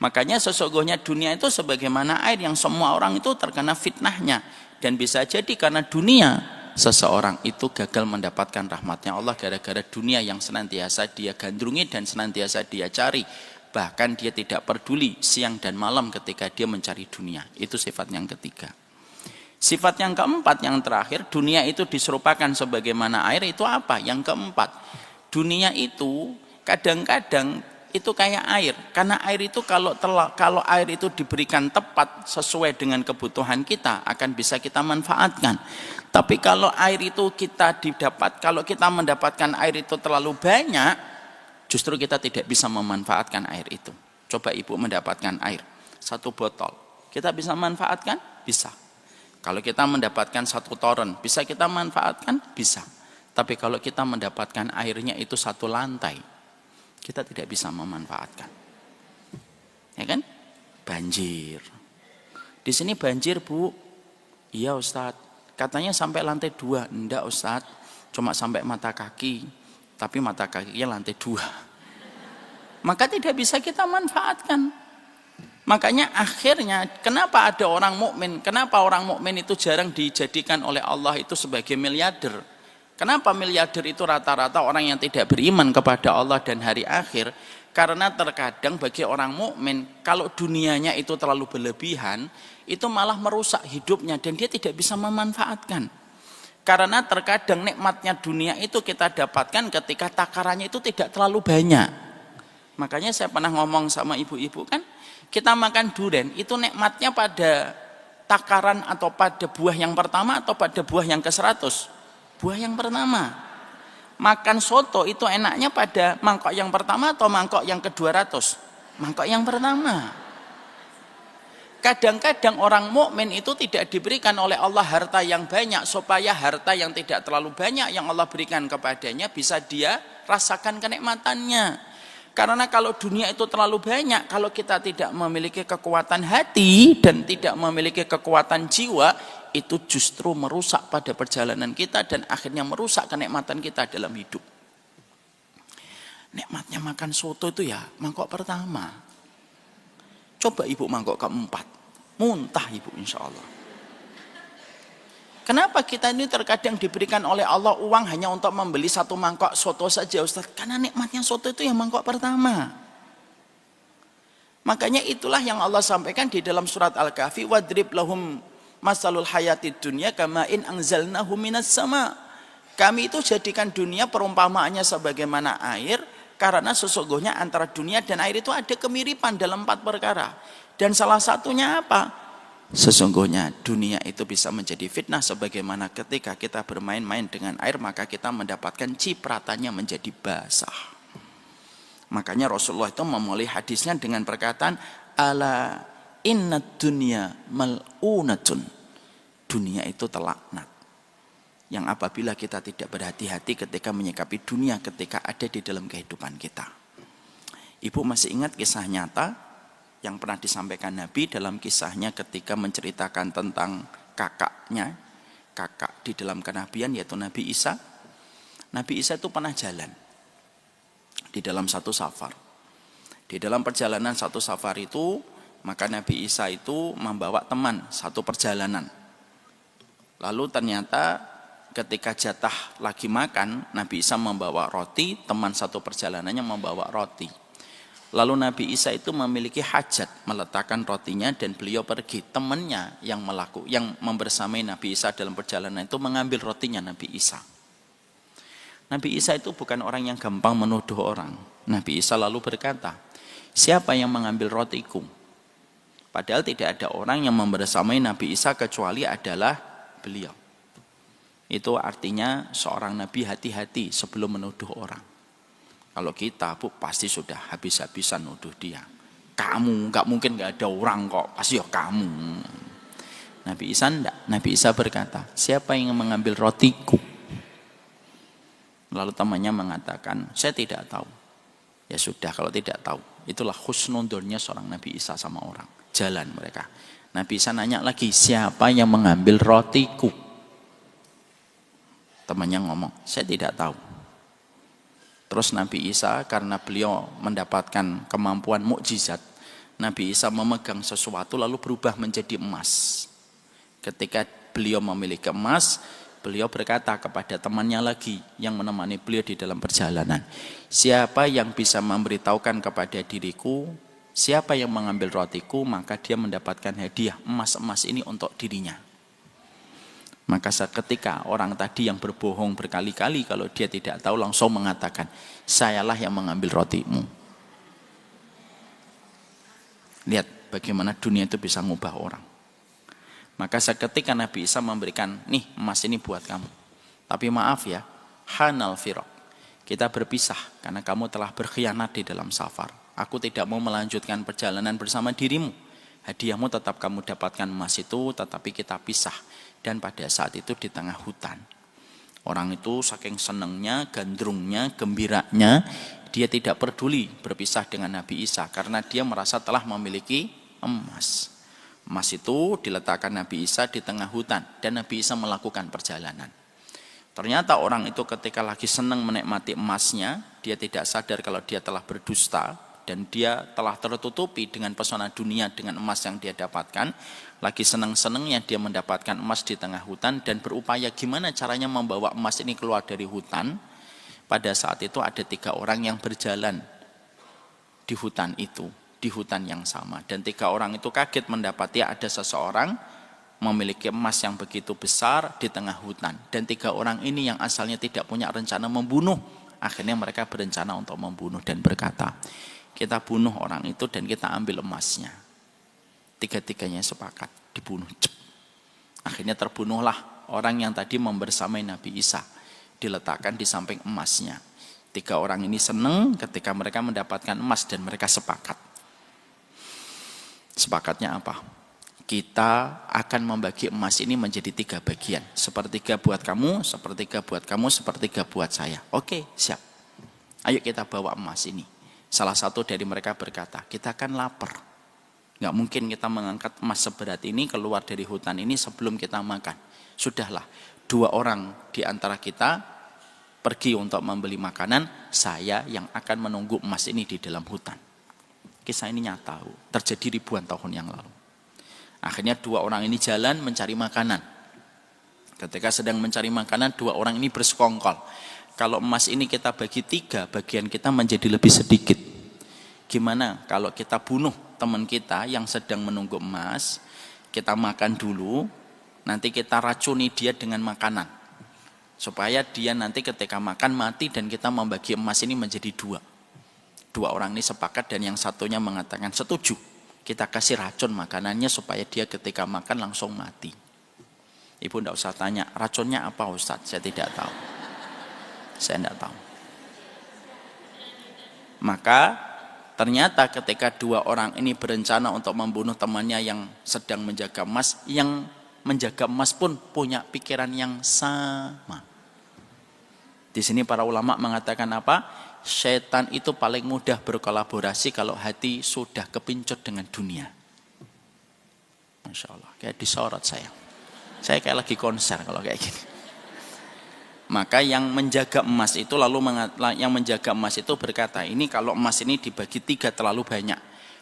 Makanya sesungguhnya dunia itu sebagaimana air yang semua orang itu terkena fitnahnya. Dan bisa jadi karena dunia seseorang itu gagal mendapatkan rahmatnya Allah gara-gara dunia yang senantiasa dia gandrungi dan senantiasa dia cari. Bahkan dia tidak peduli siang dan malam ketika dia mencari dunia. Itu sifat yang ketiga. Sifat yang keempat, yang terakhir, dunia itu diserupakan sebagaimana air. Itu apa? Yang keempat, dunia itu kadang-kadang itu kayak air. Karena air itu kalau air itu diberikan tepat sesuai dengan kebutuhan kita, akan bisa kita manfaatkan. Tapi kalau air itu kalau kita mendapatkan air itu terlalu banyak, justru kita tidak bisa memanfaatkan air itu. Coba ibu mendapatkan air 1 botol, kita bisa manfaatkan? Bisa. Kalau kita mendapatkan 1 toren, bisa kita manfaatkan? Bisa. Tapi kalau kita mendapatkan airnya itu 1 lantai, kita tidak bisa memanfaatkan. Ya kan? Banjir. Di sini banjir, Bu. Iya, Ustadz. Katanya sampai lantai 2. Enggak, Ustadz. Cuma sampai mata kaki. Tapi mata kakinya lantai 2. Maka tidak bisa kita manfaatkan. Makanya akhirnya kenapa ada orang mukmin? Kenapa orang mukmin itu jarang dijadikan oleh Allah itu sebagai miliarder? Kenapa miliarder itu rata-rata orang yang tidak beriman kepada Allah dan hari akhir? Karena terkadang bagi orang mukmin kalau dunianya itu terlalu berlebihan, itu malah merusak hidupnya dan dia tidak bisa memanfaatkan. Karena terkadang nikmatnya dunia itu kita dapatkan ketika takarannya itu tidak terlalu banyak. Makanya saya pernah ngomong sama ibu-ibu kan, kita makan durian itu nikmatnya pada takaran atau pada buah yang pertama atau pada buah yang ke-100? Buah yang pertama. Makan soto itu enaknya pada mangkok yang pertama atau mangkok yang ke-200? Mangkok yang pertama. Kadang-kadang orang mukmin itu tidak diberikan oleh Allah harta yang banyak supaya harta yang tidak terlalu banyak yang Allah berikan kepadanya bisa dia rasakan kenikmatannya. Karena kalau dunia itu terlalu banyak, kalau kita tidak memiliki kekuatan hati dan tidak memiliki kekuatan jiwa, itu justru merusak pada perjalanan kita dan akhirnya merusak kenikmatan kita dalam hidup. Nikmatnya makan soto itu ya mangkok pertama. Coba ibu mangkok ke-4, muntah ibu insya Allah. Kenapa kita ini terkadang diberikan oleh Allah uang hanya untuk membeli 1 mangkok soto saja Ustaz? Karena nikmatnya soto itu yang mangkok pertama. Makanya itulah yang Allah sampaikan di dalam surat Al-Kahfi, wadrib lahum masalul hayatid dunya kamain anzalnahu minas sama. Kami itu jadikan dunia perumpamaannya sebagaimana air, karena sesungguhnya antara dunia dan air itu ada kemiripan dalam 4 perkara. Dan salah satunya apa? Sesungguhnya dunia itu bisa menjadi fitnah, sebagaimana ketika kita bermain-main dengan air maka kita mendapatkan cipratannya menjadi basah. Makanya Rasulullah itu memulai hadisnya dengan perkataan ala innad dunya mal'unatun. Dunia itu terlaknat. Yang apabila kita tidak berhati-hati ketika menyikapi dunia ketika ada di dalam kehidupan kita. Ibu masih ingat kisah nyata yang pernah disampaikan Nabi dalam kisahnya ketika menceritakan tentang kakaknya, kakak di dalam kenabian yaitu Nabi Isa. Nabi Isa itu pernah jalan di dalam satu safar. Di dalam perjalanan satu safar itu, maka Nabi Isa itu membawa teman satu perjalanan. Lalu ternyata ketika jatah lagi makan, Nabi Isa membawa roti, teman satu perjalanannya membawa roti. Lalu Nabi Isa itu memiliki hajat meletakkan rotinya dan beliau pergi. Temannya yang membersamai Nabi Isa dalam perjalanan itu mengambil rotinya Nabi Isa. Nabi Isa itu bukan orang yang gampang menuduh orang. Nabi Isa lalu berkata, siapa yang mengambil rotiku? Padahal tidak ada orang yang membersamai Nabi Isa kecuali adalah beliau. Itu artinya seorang Nabi hati-hati sebelum menuduh orang. Kalau kita pasti sudah habis-habisan nuduh dia. Kamu, nggak mungkin nggak ada orang kok, pasti ya kamu. Nabi Isa enggak. Nabi Isa berkata, siapa yang mengambil rotiku? Lalu temannya mengatakan, saya tidak tahu. Ya sudah, kalau tidak tahu, itulah husnudurnya seorang Nabi Isa sama orang. Jalan mereka. Nabi Isa nanya lagi, siapa yang mengambil rotiku? Temannya ngomong, saya tidak tahu. Terus Nabi Isa karena beliau mendapatkan kemampuan mukjizat, Nabi Isa memegang sesuatu lalu berubah menjadi emas. Ketika beliau memiliki emas, beliau berkata kepada temannya lagi yang menemani beliau di dalam perjalanan, siapa yang bisa memberitahukan kepada diriku, siapa yang mengambil rotiku, maka dia mendapatkan hadiah emas-emas ini untuk dirinya. Maka seketika orang tadi yang berbohong berkali-kali kalau dia tidak tahu langsung mengatakan, sayalah yang mengambil rotimu. Lihat bagaimana dunia itu bisa mengubah orang. Maka seketika Nabi Isa memberikan, nih emas ini buat kamu. Tapi maaf ya, hanal firaq. Kita berpisah karena kamu telah berkhianat di dalam safar. Aku tidak mau melanjutkan perjalanan bersama dirimu. Hadiahmu tetap kamu dapatkan emas itu, tetapi kita pisah. Dan pada saat itu di tengah hutan. Orang itu saking senangnya, gandrungnya, gembiranya, dia tidak peduli berpisah dengan Nabi Isa karena dia merasa telah memiliki emas. Emas itu diletakkan Nabi Isa di tengah hutan dan Nabi Isa melakukan perjalanan. Ternyata orang itu ketika lagi senang menikmati emasnya, dia tidak sadar kalau dia telah berdusta dan dia telah tertutupi dengan pesona dunia dengan emas yang dia dapatkan. Lagi senang-senangnya dia mendapatkan emas di tengah hutan dan berupaya gimana caranya membawa emas ini keluar dari hutan. Pada saat itu ada 3 orang yang berjalan di hutan itu. Di hutan yang sama dan 3 orang itu kaget mendapati ada seseorang memiliki emas yang begitu besar di tengah hutan dan 3 orang ini yang asalnya tidak punya rencana membunuh, akhirnya mereka berencana untuk membunuh dan berkata, kita bunuh orang itu dan kita ambil emasnya. 3-tiganya sepakat dibunuh. Akhirnya terbunuhlah orang yang tadi membersamai Nabi Isa, diletakkan di samping emasnya. 3 orang ini senang ketika mereka mendapatkan emas dan mereka sepakat. Sepakatnya apa? Kita akan membagi emas ini menjadi 3 bagian. Sepertiga buat kamu, sepertiga buat kamu, sepertiga buat saya. Oke, siap. Ayo kita bawa emas ini. Salah satu dari mereka berkata, kita kan lapar. Nggak mungkin kita mengangkat emas seberat ini keluar dari hutan ini sebelum kita makan. Sudahlah, 2 orang di antara kita pergi untuk membeli makanan, saya yang akan menunggu emas ini di dalam hutan. Kisah ini nyata, terjadi ribuan tahun yang lalu. Akhirnya 2 orang ini jalan mencari makanan. Ketika sedang mencari makanan, 2 orang ini bersekongkol. Kalau emas ini kita bagi 3, bagian kita menjadi lebih sedikit. Gimana kalau kita bunuh teman kita yang sedang menunggu emas, kita makan dulu, nanti kita racuni dia dengan makanan. Supaya dia nanti ketika makan mati dan kita membagi emas ini menjadi dua. Dua orang ini sepakat dan yang satunya mengatakan setuju. Kita kasih racun makanannya supaya dia ketika makan langsung mati. Ibu tidak usah tanya, racunnya apa Ustaz? Saya tidak tahu. Saya tidak tahu. Maka ternyata ketika dua orang ini berencana untuk membunuh temannya yang sedang menjaga emas, yang menjaga emas pun punya pikiran yang sama. Di sini para ulama mengatakan apa? Setan itu paling mudah berkolaborasi kalau hati sudah kepincut dengan dunia. Masya Allah, kayak disorot saya. Saya kayak lagi konser kalau kayak gini. Maka yang menjaga emas itu berkata, ini kalau emas ini dibagi 3 terlalu banyak,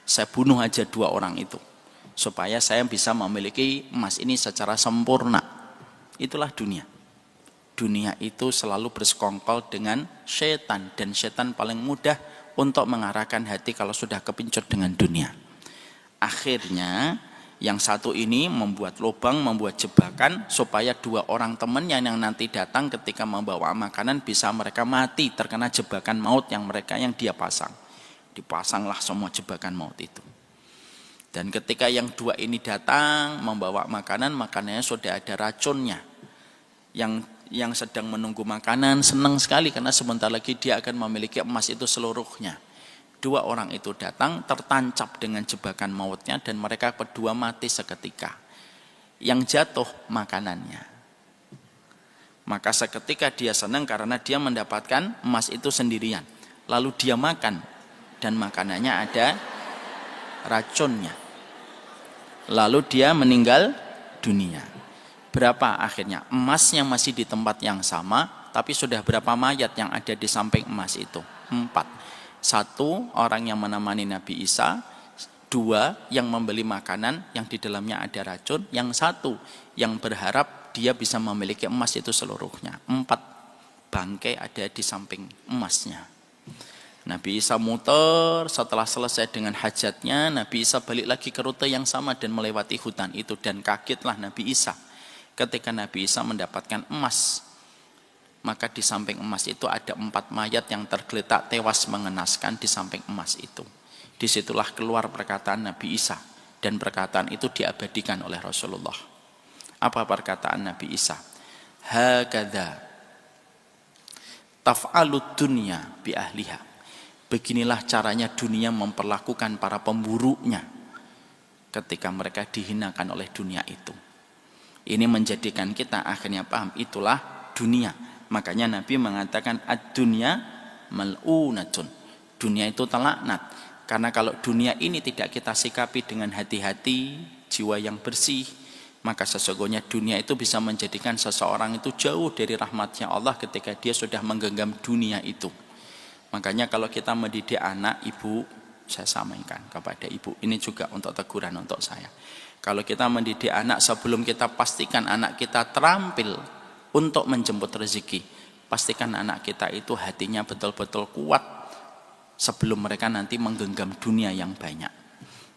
saya bunuh aja 2 orang itu supaya saya bisa memiliki emas ini secara sempurna. Itulah dunia. Dunia itu selalu bersekongkol dengan setan, dan setan paling mudah untuk mengarahkan hati kalau sudah kepincut dengan dunia. Akhirnya yang satu ini membuat lubang, membuat jebakan supaya 2 orang temannya yang nanti datang ketika membawa makanan bisa mereka mati terkena jebakan maut yang dia pasang. Dipasanglah semua jebakan maut itu. Dan ketika yang 2 ini datang membawa makanannya sudah ada racunnya. Yang sedang menunggu makanan senang sekali karena sebentar lagi dia akan memiliki emas itu seluruhnya. 2 orang itu datang tertancap dengan jebakan mautnya dan mereka berdua mati seketika. Yang jatuh makanannya. Maka seketika dia senang karena dia mendapatkan emas itu sendirian. Lalu dia makan dan makanannya ada racunnya. Lalu dia meninggal dunia. Berapa akhirnya? Emasnya masih di tempat yang sama, tapi sudah berapa mayat yang ada di samping emas itu? 4. 1 orang yang menemani Nabi Isa, 2 yang membeli makanan yang di dalamnya ada racun, yang 1 yang berharap dia bisa memiliki emas itu seluruhnya. 4 bangkai ada di samping emasnya. Nabi Isa muter, setelah selesai dengan hajatnya, Nabi Isa balik lagi ke rute yang sama dan melewati hutan itu, dan kagetlah Nabi Isa ketika Nabi Isa mendapatkan emas. Maka di samping emas itu ada 4 mayat yang tergeletak tewas mengenaskan di samping emas itu. Disitulah keluar perkataan Nabi Isa, dan perkataan itu diabadikan oleh Rasulullah. Apa perkataan Nabi Isa? Hakadha taf'alud dunya bi ahliha. Beginilah caranya dunia memperlakukan para pemburunya ketika mereka dihinakan oleh dunia itu. Ini menjadikan kita akhirnya paham itulah dunia. Makanya Nabi mengatakan ad-dunya mal'unatun. Dunia itu terlaknat. Karena kalau dunia ini tidak kita sikapi dengan hati-hati, jiwa yang bersih, maka sesungguhnya dunia itu bisa menjadikan seseorang itu jauh dari rahmatnya Allah ketika dia sudah menggenggam dunia itu. Makanya kalau kita mendidik anak, ibu, saya sampaikan kepada ibu, ini juga untuk teguran untuk saya. Kalau kita mendidik anak, sebelum kita pastikan anak kita terampil untuk menjemput rezeki, pastikan anak kita itu hatinya betul-betul kuat sebelum mereka nanti menggenggam dunia yang banyak.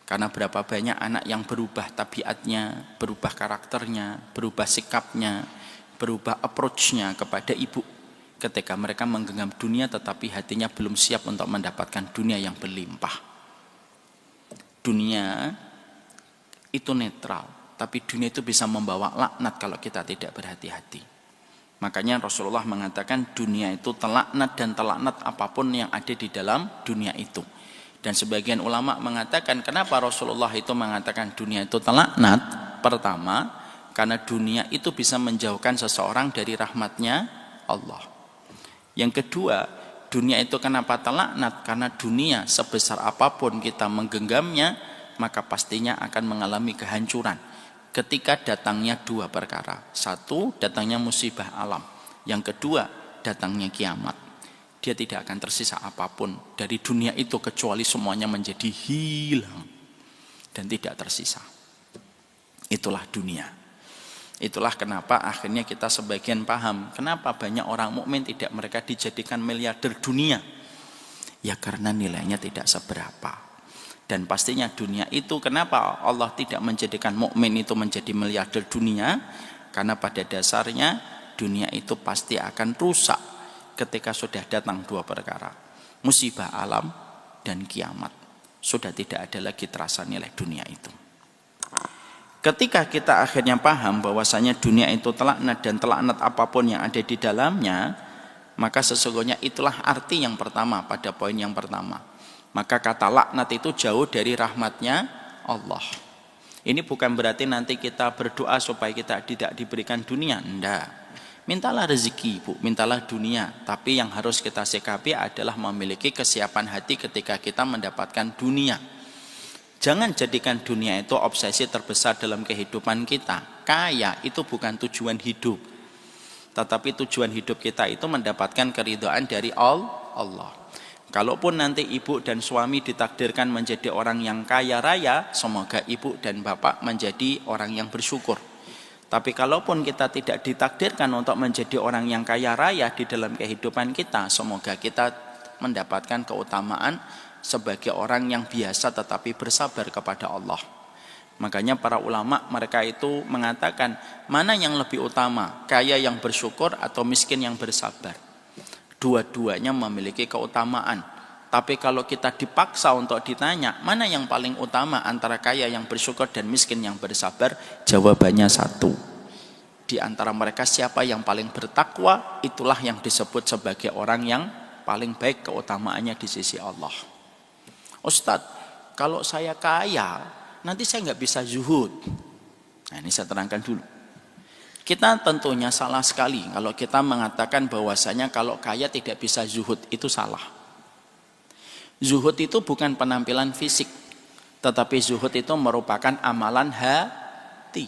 Karena berapa banyak anak yang berubah tabiatnya, berubah karakternya, berubah sikapnya, berubah approach-nya kepada ibu ketika mereka menggenggam dunia tetapi hatinya belum siap untuk mendapatkan dunia yang berlimpah. Dunia itu netral, tapi dunia itu bisa membawa laknat kalau kita tidak berhati-hati. Makanya Rasulullah mengatakan dunia itu terlaknat, dan terlaknat apapun yang ada di dalam dunia itu. Dan sebagian ulama mengatakan kenapa Rasulullah itu mengatakan dunia itu terlaknat? Pertama, karena dunia itu bisa menjauhkan seseorang dari rahmatnya Allah. Yang kedua, dunia itu kenapa terlaknat? Karena dunia sebesar apapun kita menggenggamnya, maka pastinya akan mengalami kehancuran ketika datangnya 2 perkara. 1, datangnya musibah alam. Yang kedua, datangnya kiamat. Dia tidak akan tersisa apapun dari dunia itu kecuali semuanya menjadi hilang dan tidak tersisa. Itulah dunia. Itulah kenapa akhirnya kita sebagian paham kenapa banyak orang mukmin tidak mereka dijadikan miliarder dunia. Ya karena nilainya tidak seberapa. Dan pastinya dunia itu, kenapa Allah tidak menjadikan mukmin itu menjadi miliarder dunia? Karena pada dasarnya dunia itu pasti akan rusak ketika sudah datang dua perkara, musibah alam dan kiamat. Sudah tidak ada lagi terasa nilai dunia itu. Ketika kita akhirnya paham bahwasanya dunia itu telaknat dan telaknat apapun yang ada di dalamnya, maka sesungguhnya itulah arti yang pertama pada poin yang pertama. Maka kata laknat itu jauh dari rahmatnya Allah. Ini bukan berarti nanti kita berdoa supaya kita tidak diberikan dunia. Enggak. Mintalah rezeki, Bu, mintalah dunia. Tapi yang harus kita sikapi adalah memiliki kesiapan hati ketika kita mendapatkan dunia. Jangan jadikan dunia itu obsesi terbesar dalam kehidupan kita. Kaya itu bukan tujuan hidup. Tetapi tujuan hidup kita itu mendapatkan keridhaan dari Allah. Kalaupun nanti ibu dan suami ditakdirkan menjadi orang yang kaya raya, semoga ibu dan bapak menjadi orang yang bersyukur. Tapi kalaupun kita tidak ditakdirkan untuk menjadi orang yang kaya raya di dalam kehidupan kita, semoga kita mendapatkan keutamaan sebagai orang yang biasa tetapi bersabar kepada Allah. Makanya para ulama mereka itu mengatakan, mana yang lebih utama, kaya yang bersyukur atau miskin yang bersabar? Dua-duanya memiliki keutamaan. Tapi kalau kita dipaksa untuk ditanya mana yang paling utama antara kaya yang bersyukur dan miskin yang bersabar, jawabannya satu. Di antara mereka siapa yang paling bertakwa, itulah yang disebut sebagai orang yang paling baik keutamaannya di sisi Allah. Ustadz, kalau saya kaya nanti saya nggak bisa zuhud. Nah, ini saya terangkan dulu. Kita tentunya salah sekali kalau kita mengatakan bahwasanya kalau kaya tidak bisa zuhud, itu salah. Zuhud itu bukan penampilan fisik, tetapi zuhud itu merupakan amalan hati.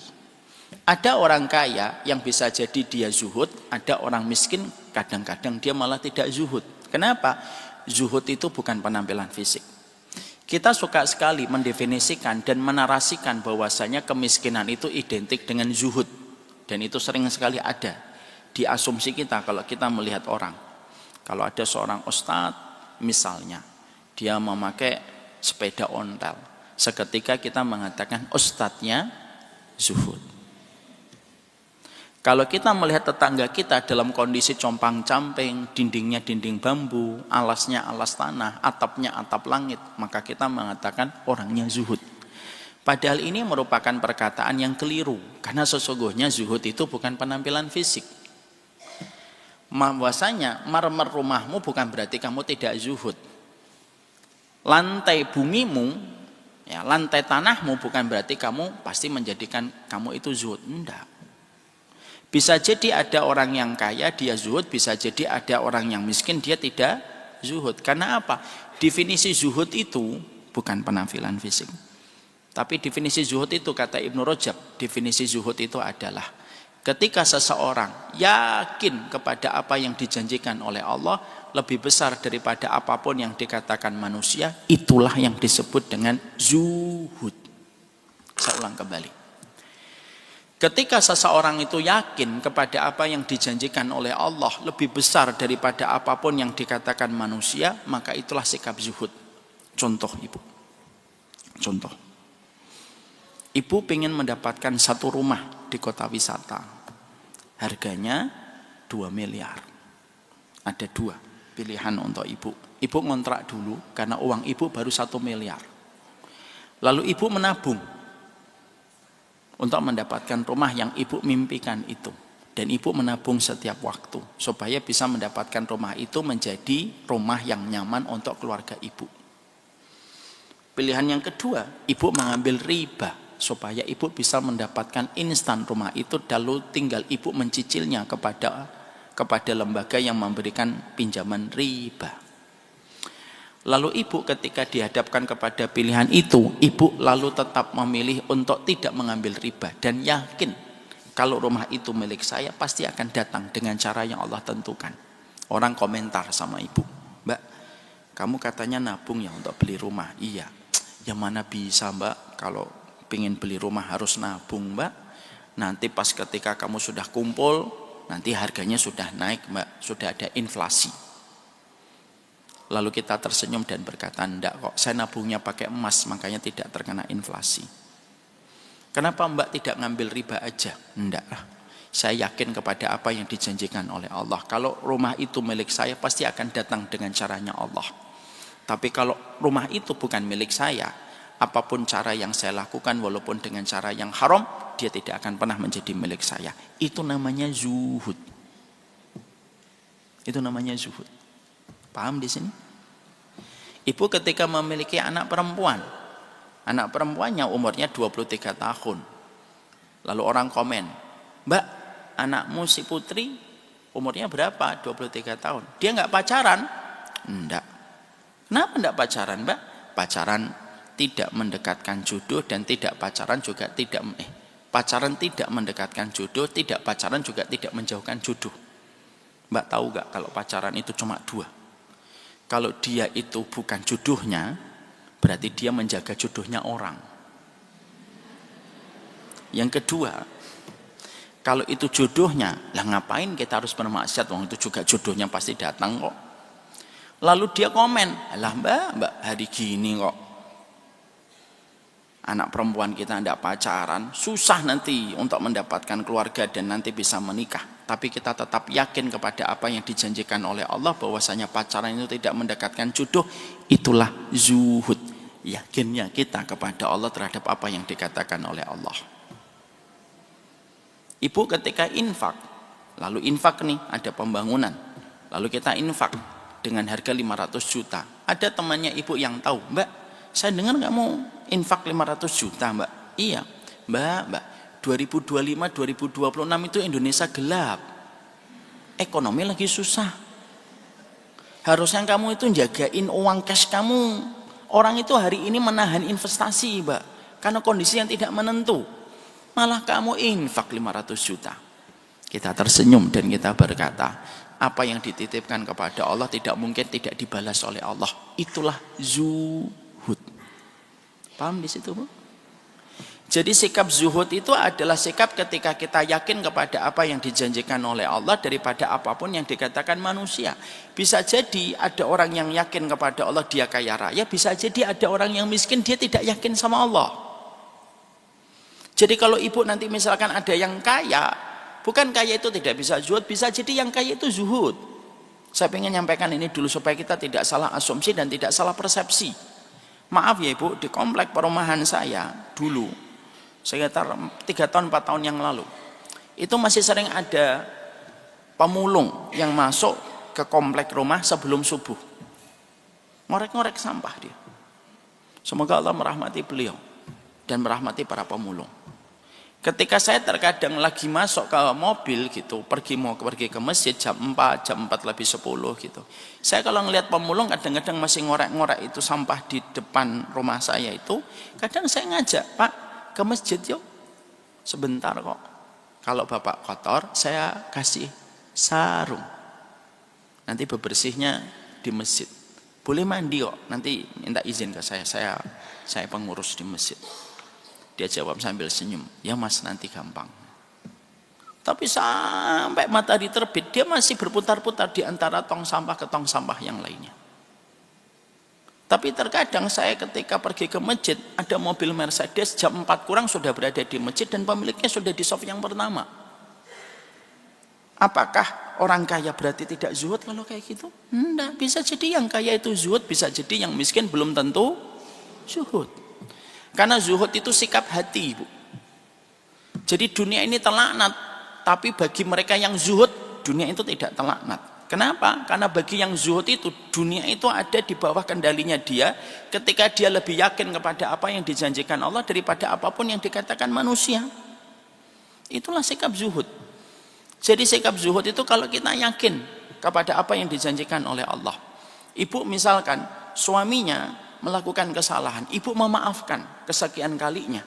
Ada orang kaya yang bisa jadi dia zuhud, ada orang miskin kadang-kadang dia malah tidak zuhud. Kenapa? Zuhud itu bukan penampilan fisik. Kita suka sekali mendefinisikan dan menarasikan bahwasanya kemiskinan itu identik dengan zuhud. Dan itu sering sekali ada di asumsi kita kalau kita melihat orang. Kalau ada seorang ustadz misalnya, dia memakai sepeda ontel, seketika kita mengatakan ustadznya zuhud. Kalau kita melihat tetangga kita dalam kondisi compang-camping, dindingnya dinding bambu, alasnya alas tanah, atapnya atap langit, maka kita mengatakan orangnya zuhud. Padahal ini merupakan perkataan yang keliru, karena sesungguhnya zuhud itu bukan penampilan fisik. Bahwasanya marmer rumahmu bukan berarti kamu tidak zuhud. Lantai bumimu, ya, lantai tanahmu bukan berarti kamu pasti menjadikan kamu itu zuhud. Enggak. Bisa jadi ada orang yang kaya dia zuhud, bisa jadi ada orang yang miskin dia tidak zuhud. Karena apa? Definisi zuhud itu bukan penampilan fisik. Tapi definisi zuhud itu, kata Ibnu Rajab, definisi zuhud itu adalah ketika seseorang yakin kepada apa yang dijanjikan oleh Allah lebih besar daripada apapun yang dikatakan manusia, itulah yang disebut dengan zuhud. Saya ulang kembali. Ketika seseorang itu yakin kepada apa yang dijanjikan oleh Allah lebih besar daripada apapun yang dikatakan manusia, maka itulah sikap zuhud. Contoh ibu. Contoh. Ibu ingin mendapatkan satu rumah di kota wisata. Harganya 2 miliar. Ada dua pilihan untuk ibu. Ibu ngontrak dulu karena uang ibu baru 1 miliar. Lalu ibu menabung untuk mendapatkan rumah yang ibu mimpikan itu. Dan ibu menabung setiap waktu supaya bisa mendapatkan rumah itu menjadi rumah yang nyaman untuk keluarga ibu. Pilihan yang kedua, ibu mengambil riba supaya ibu bisa mendapatkan instan rumah itu, lalu tinggal ibu mencicilnya kepada lembaga yang memberikan pinjaman riba. Lalu ibu ketika dihadapkan kepada pilihan itu, ibu lalu tetap memilih untuk tidak mengambil riba dan yakin kalau rumah itu milik saya pasti akan datang dengan cara yang Allah tentukan. Orang komentar sama ibu, "Mbak, kamu katanya nabung ya untuk beli rumah." "Iya." "Ya mana bisa, Mbak, kalau ingin beli rumah harus nabung, Mbak. Nanti pas ketika kamu sudah kumpul, nanti harganya sudah naik, Mbak, sudah ada inflasi." Lalu kita tersenyum dan berkata, enggak kok, saya nabungnya pakai emas, makanya tidak terkena inflasi. Kenapa Mbak tidak ngambil riba aja? Enggak lah, saya yakin kepada apa yang dijanjikan oleh Allah. Kalau rumah itu milik saya, pasti akan datang dengan caranya Allah. Tapi kalau rumah itu bukan milik saya, apapun cara yang saya lakukan, walaupun dengan cara yang haram, dia tidak akan pernah menjadi milik saya. Itu namanya zuhud. Itu namanya zuhud. Paham di sini? Ibu ketika memiliki anak perempuannya umurnya 23 tahun. Lalu orang komen, Mbak, anakmu si Putri umurnya berapa? 23 tahun. Dia nggak pacaran? Enggak. Kenapa enggak pacaran, Mbak? Pacaran tidak mendekatkan jodoh dan tidak pacaran juga tidak pacaran tidak mendekatkan jodoh, tidak pacaran juga tidak menjauhkan jodoh. Mbak tahu nggak kalau pacaran itu cuma 2? Kalau dia itu bukan jodohnya, berarti dia menjaga jodohnya orang. Yang kedua, kalau itu jodohnya, lah ngapain kita harus bermaksiat? Wong itu juga jodohnya pasti datang kok. Lalu dia komen, lah mbak hari gini kok anak perempuan kita tidak pacaran, susah nanti untuk mendapatkan keluarga dan nanti bisa menikah. Tapi kita tetap yakin kepada apa yang dijanjikan oleh Allah, bahwasanya pacaran itu tidak mendekatkan jodoh. Itulah zuhud, yakinnya kita kepada Allah terhadap apa yang dikatakan oleh Allah. Ibu ketika infak, lalu infak nih ada pembangunan, lalu kita infak dengan harga 500 juta. Ada temannya ibu yang tahu, Mbak, saya dengar kamu infak 500 juta Mbak. Iya Mbak, 2025-2026 itu Indonesia gelap, ekonomi lagi susah. Harusnya kamu itu jagain uang cash kamu. Orang itu hari ini menahan investasi Mbak, karena kondisi yang tidak menentu. Malah kamu infak 500 juta. Kita tersenyum dan kita berkata, apa yang dititipkan kepada Allah tidak mungkin tidak dibalas oleh Allah. Itulah zuhud. Paham di situ, Bu? Jadi sikap zuhud itu adalah sikap ketika kita yakin kepada apa yang dijanjikan oleh Allah daripada apapun yang dikatakan manusia. Bisa jadi ada orang yang yakin kepada Allah dia kaya raya, bisa jadi ada orang yang miskin dia tidak yakin sama Allah. Jadi kalau ibu nanti misalkan ada yang kaya, bukan kaya itu tidak bisa zuhud, bisa jadi yang kaya itu zuhud. Saya ingin nyampaikan ini dulu supaya kita tidak salah asumsi dan tidak salah persepsi. Maaf ya ibu, di komplek perumahan saya dulu, sekitar 3 tahun 4 tahun yang lalu, itu masih sering ada pemulung yang masuk ke komplek rumah sebelum subuh, ngorek-ngorek sampah dia. Semoga Allah merahmati beliau dan merahmati para pemulung. Ketika saya terkadang lagi masuk ke mobil gitu, mau pergi ke masjid jam 4 lebih 10 gitu, saya kalau ngelihat pemulung kadang-kadang masih ngorek-ngorek itu sampah di depan rumah saya itu, kadang saya ngajak, Pak, ke masjid yuk, sebentar kok, kalau bapak kotor saya kasih sarung, nanti bebersihnya di masjid, boleh mandi kok, nanti minta izin ke saya pengurus di masjid. Dia jawab sambil senyum, ya mas nanti gampang. Tapi sampai matahari terbit dia masih berputar-putar di antara tong sampah ke tong sampah yang lainnya. Tapi terkadang saya ketika pergi ke masjid, ada mobil Mercedes jam 4 kurang sudah berada di masjid dan pemiliknya sudah di saf yang pertama. Apakah orang kaya berarti tidak zuhud kalau kayak gitu? Enggak, bisa jadi yang kaya itu zuhud, bisa jadi yang miskin belum tentu zuhud. Karena zuhud itu sikap hati, Bu. Jadi dunia ini terlaknat, tapi bagi mereka yang zuhud, dunia itu tidak terlaknat. Kenapa? Karena bagi yang zuhud itu, dunia itu ada di bawah kendalinya dia, ketika dia lebih yakin kepada apa yang dijanjikan Allah daripada apapun yang dikatakan manusia. Itulah sikap zuhud. Jadi sikap zuhud itu kalau kita yakin kepada apa yang dijanjikan oleh Allah. Ibu misalkan suaminya melakukan kesalahan, ibu memaafkan kesekian kalinya.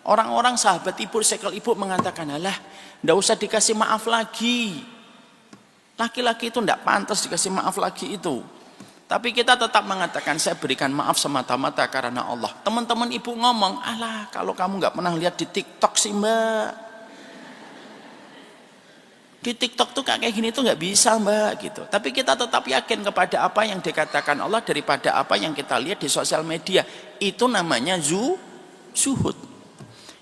Orang-orang sahabat ibu, sekel ibu mengatakan, alah, ndak usah dikasih maaf lagi. Laki-laki itu ndak pantas dikasih maaf lagi itu. Tapi kita tetap mengatakan, saya berikan maaf semata-mata karena Allah. Teman-teman ibu ngomong, alah, kalau kamu nggak pernah lihat di TikTok sih mbak. Di TikTok tuh kayak gini tuh nggak bisa mbak gitu. Tapi kita tetap yakin kepada apa yang dikatakan Allah daripada apa yang kita lihat di sosial media. Itu namanya zuhud.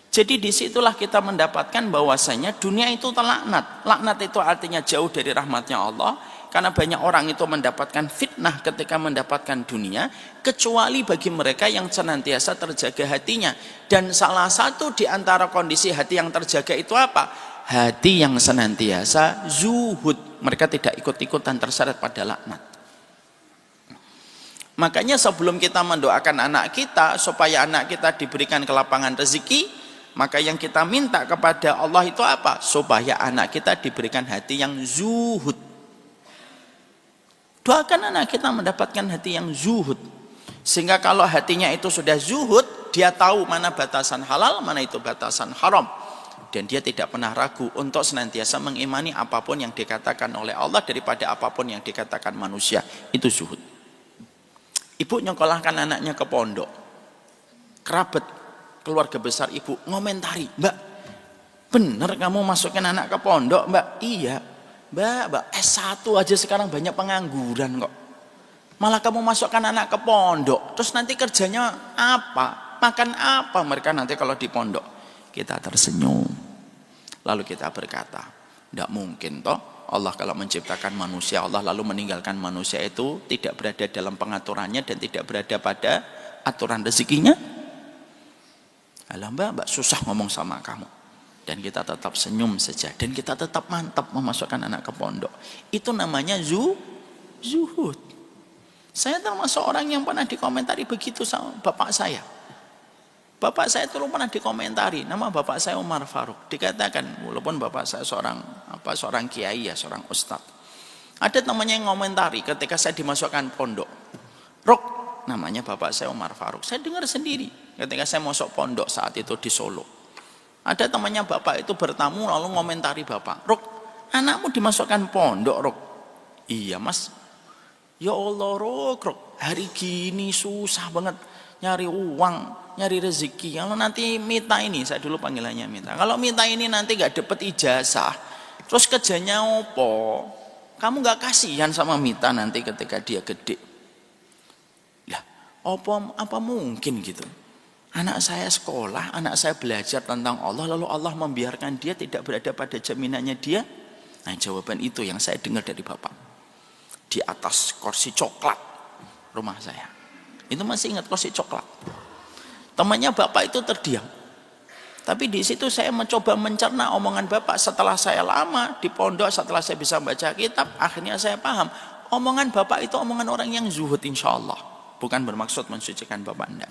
Jadi disitulah kita mendapatkan bahwasanya dunia itu terlaknat. Laknat itu artinya jauh dari rahmatnya Allah. Karena banyak orang itu mendapatkan fitnah ketika mendapatkan dunia, kecuali bagi mereka yang senantiasa terjaga hatinya. Dan salah satu di antara kondisi hati yang terjaga itu apa? Hati yang senantiasa zuhud. Mereka tidak ikut-ikutan terseret pada laknat. Makanya sebelum kita mendoakan anak kita supaya anak kita diberikan kelapangan rezeki, maka yang kita minta kepada Allah itu apa? Supaya anak kita diberikan hati yang zuhud. Doakan anak kita mendapatkan hati yang zuhud. Sehingga kalau hatinya itu sudah zuhud, dia tahu mana batasan halal, mana itu batasan haram. Dan dia tidak pernah ragu untuk senantiasa mengimani apapun yang dikatakan oleh Allah daripada apapun yang dikatakan manusia. Itu zuhud. Ibu nyekolahkan anaknya ke pondok. Kerabat keluarga besar ibu ngomentari, "Mbak, bener kamu masukin anak ke pondok, Mbak?" "Iya." Mbak, S1 aja sekarang banyak pengangguran kok. Malah kamu masukkan anak ke pondok, terus nanti kerjanya apa? Makan apa mereka nanti kalau di pondok?" Kita tersenyum. Lalu kita berkata, tidak mungkin toh Allah kalau menciptakan manusia, Allah lalu meninggalkan manusia itu tidak berada dalam pengaturannya dan tidak berada pada aturan rezekinya. Alah mbak susah ngomong sama kamu. Dan kita tetap senyum saja. Dan kita tetap mantap memasukkan anak ke pondok. Itu namanya zuhud. Saya termasuk orang yang pernah dikomentari begitu sama bapak saya. Bapak saya dulu pernah dikomentari. Nama bapak saya Umar Faruk. Dikatakan, walaupun bapak saya seorang kiai ya, seorang ustadz. Ada temannya yang ngomentari ketika saya dimasukkan pondok. Rok, namanya bapak saya Umar Faruk. Saya dengar sendiri ketika saya masuk pondok saat itu di Solo. Ada temannya bapak itu bertamu lalu ngomentari bapak, "Rok, anakmu dimasukkan pondok, Rok." "Iya mas." "Ya Allah Rok, hari gini susah banget nyari uang, nyari rezeki. Kalau nanti Mita ini," saya dulu panggilannya Mita, "kalau Mita ini nanti gak dapet ijazah, terus kerjanya opo? Kamu gak kasihan sama Mita nanti ketika dia gede?" Lah, apa mungkin gitu? Anak saya sekolah, anak saya belajar tentang Allah, lalu Allah membiarkan dia tidak berada pada jaminannya dia. Nah, jawaban itu yang saya dengar dari bapak. Di atas kursi coklat rumah saya. Itu masih ingat kursi coklat. Temannya bapak itu terdiam. Tapi di situ saya mencoba mencerna omongan bapak. Setelah saya lama di pondok, setelah saya bisa baca kitab, akhirnya saya paham. Omongan bapak itu omongan orang yang zuhud insya Allah. Bukan bermaksud mensucikan bapak anda.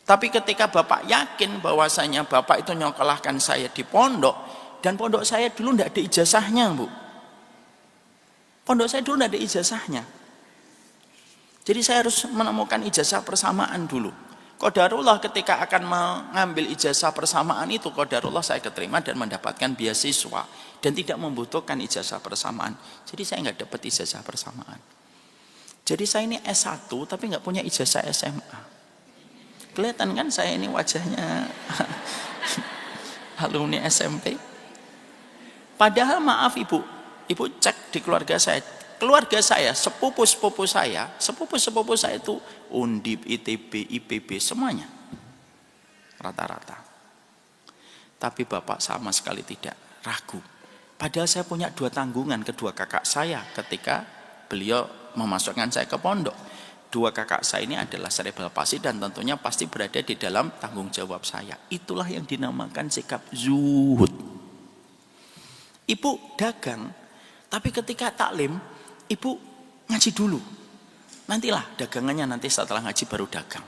Tapi ketika bapak yakin bahwasanya bapak itu nyokolahkan saya di pondok, dan pondok saya dulu tidak ada ijazahnya, Bu. Pondok saya dulu tidak ada ijazahnya. Jadi saya harus menemukan ijazah persamaan dulu. Qadarullah ketika akan mengambil ijazah persamaan itu, qadarullah saya keterima dan mendapatkan beasiswa dan tidak membutuhkan ijazah persamaan. Jadi saya nggak dapat ijazah persamaan. Jadi saya ini S1 tapi nggak punya ijazah SMA. Kelihatan kan saya ini wajahnya alumni SMP. Padahal maaf ibu cek di keluarga saya. Keluarga saya, sepupu-sepupu saya itu Undip, ITB, IPB semuanya. Rata-rata. Tapi bapak sama sekali tidak ragu. Padahal saya punya 2 tanggungan kedua kakak saya ketika beliau memasukkan saya ke pondok. 2 kakak saya ini adalah cerebral palsy dan tentunya pasti berada di dalam tanggung jawab saya. Itulah yang dinamakan sikap zuhud. Ibu dagang, tapi ketika taklim, ibu ngaji dulu. Nantilah dagangannya nanti setelah ngaji baru dagang.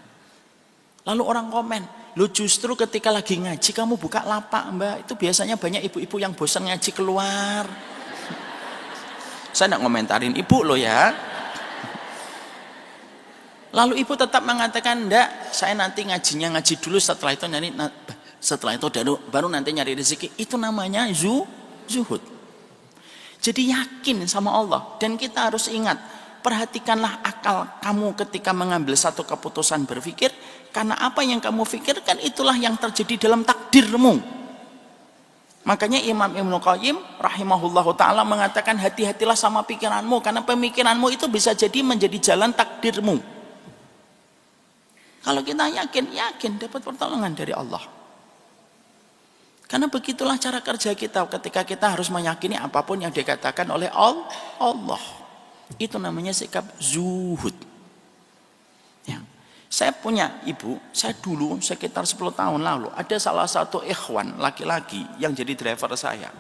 Lalu orang komen, "Lo justru ketika lagi ngaji kamu buka lapak, Mbak." Itu biasanya banyak ibu-ibu yang bosan ngaji keluar. Saya enggak ngomentarin ibu lo ya. Lalu ibu tetap mengatakan, "Enggak, saya nanti ngajinya ngaji dulu, setelah itu baru nanti nyari rezeki." Itu namanya zuhud. Jadi yakin sama Allah. Dan kita harus ingat, perhatikanlah akal kamu ketika mengambil satu keputusan berpikir, karena apa yang kamu pikirkan itulah yang terjadi dalam takdirmu. Makanya Imam Ibnu Qayyim rahimahullahu ta'ala mengatakan hati-hatilah sama pikiranmu, karena pemikiranmu itu bisa jadi menjadi jalan takdirmu. Kalau kita yakin dapat pertolongan dari Allah. Karena begitulah cara kerja kita ketika kita harus meyakini apapun yang dikatakan oleh Allah. Itu namanya sikap zuhud. Ya. Saya punya ibu, saya dulu sekitar 10 tahun lalu ada salah satu ikhwan laki-laki yang jadi driver saya.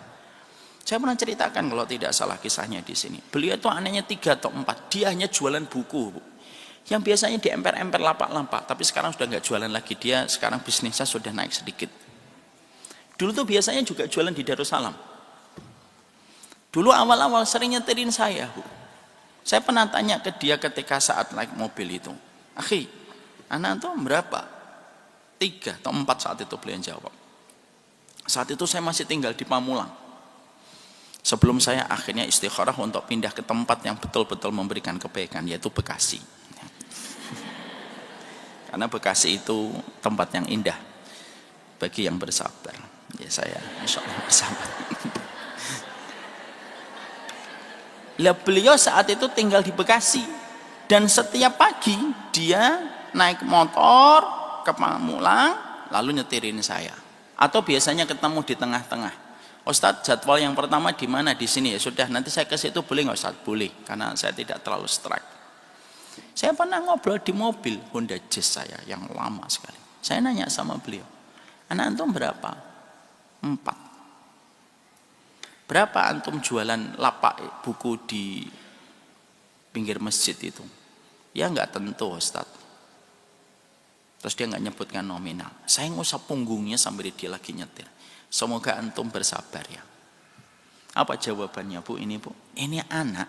Saya pernah ceritakan kalau tidak salah kisahnya di sini. Beliau itu anaknya 3 atau 4, dia hanya jualan buku, Bu. Yang biasanya di emper-emper lapak-lapak, tapi sekarang sudah nggak jualan lagi, dia sekarang bisnisnya sudah naik sedikit. Dulu tuh biasanya juga jualan di Darussalam. Dulu awal-awal sering nyetelin saya, Bu. Saya pernah tanya ke dia ketika saat naik mobil itu, "Akhi, anak tuh berapa?" 3 atau 4 saat itu beliau jawab. Saat itu saya masih tinggal di Pamulang. Sebelum saya akhirnya istikharah untuk pindah ke tempat yang betul-betul memberikan kebaikan, yaitu Bekasi. Karena Bekasi itu tempat yang indah bagi yang bersabar. Ya saya insya Allah bersabar. Beliau saat itu tinggal di Bekasi. Dan setiap pagi dia naik motor ke Pamulang lalu nyetirin saya. Atau biasanya ketemu di tengah-tengah. "Ustadz, jadwal yang pertama di mana?" "Di sini." "Ya sudah, nanti saya ke situ boleh nggak Ustadz?" "Boleh, karena saya tidak terlalu strike." Saya pernah ngobrol di mobil Honda Jazz saya yang lama sekali. Saya nanya sama beliau, "Anak antum berapa?" 4. "Berapa antum jualan lapak buku di pinggir masjid itu?" "Ya nggak tentu Ustadz." Terus dia nggak nyebutkan nominal. Saya ngusap punggungnya sambil dia lagi nyetir. "Semoga antum bersabar ya." Apa jawabannya, Bu? "Ini Bu, ini anak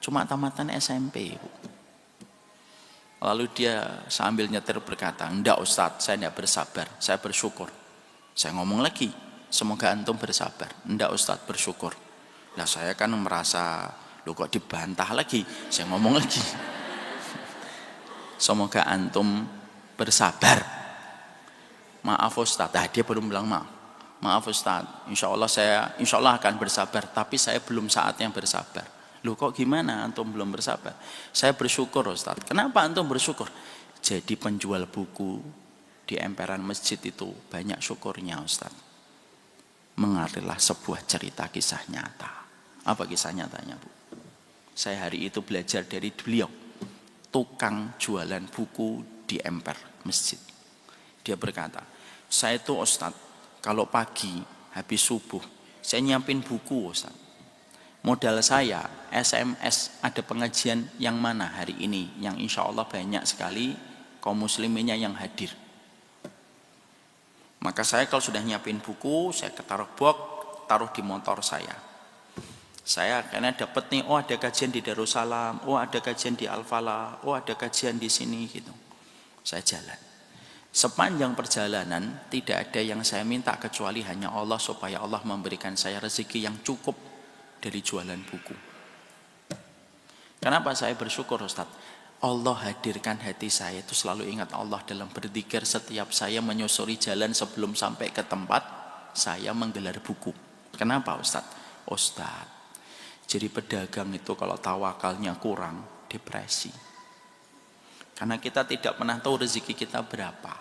cuma tamatan SMP Bu." Lalu dia sambil nyetir berkata, "Enggak Ustadz, saya tidak bersabar, saya bersyukur." Saya ngomong lagi, "Semoga antum bersabar." "Enggak Ustadz, bersyukur." Nah saya kan merasa, "Loh kok dibantah lagi?" Saya ngomong lagi, "Semoga antum bersabar." "Maaf Ustadz." Nah, dia baru bilang maaf. "Maaf Ustadz, insya Allah akan bersabar, tapi saya belum saatnya bersabar." "Loh kok gimana antum belum bersabar?" "Saya bersyukur Ustadz." "Kenapa antum bersyukur?" "Jadi penjual buku di emperan masjid itu banyak syukurnya Ustadz." Mengalirlah sebuah cerita kisah nyata. Apa kisah nyatanya, Bu? Saya hari itu belajar dari beliau, tukang jualan buku di emper masjid. Dia berkata, "Saya itu Ustadz, kalau pagi habis subuh saya nyiapin buku Ustadz. Modal saya SMS ada pengajian yang mana hari ini, yang insya Allah banyak sekali kaum musliminnya yang hadir. Maka saya kalau sudah nyiapin buku, saya taruh box, taruh di motor saya. Saya karena dapat nih, oh ada kajian di Darussalam, oh ada kajian di Al-Falah, oh ada kajian di sini gitu. Saya jalan. Sepanjang perjalanan tidak ada yang saya minta kecuali hanya Allah, supaya Allah memberikan saya rezeki yang cukup dari jualan buku. Kenapa saya bersyukur Ustaz? Allah hadirkan hati saya itu selalu ingat Allah dalam berzikir setiap saya menyusuri jalan sebelum sampai ke tempat saya menggelar buku. Kenapa Ustaz? Ustaz, jadi pedagang itu kalau tawakalnya kurang, depresi. Karena kita tidak pernah tahu rezeki kita berapa.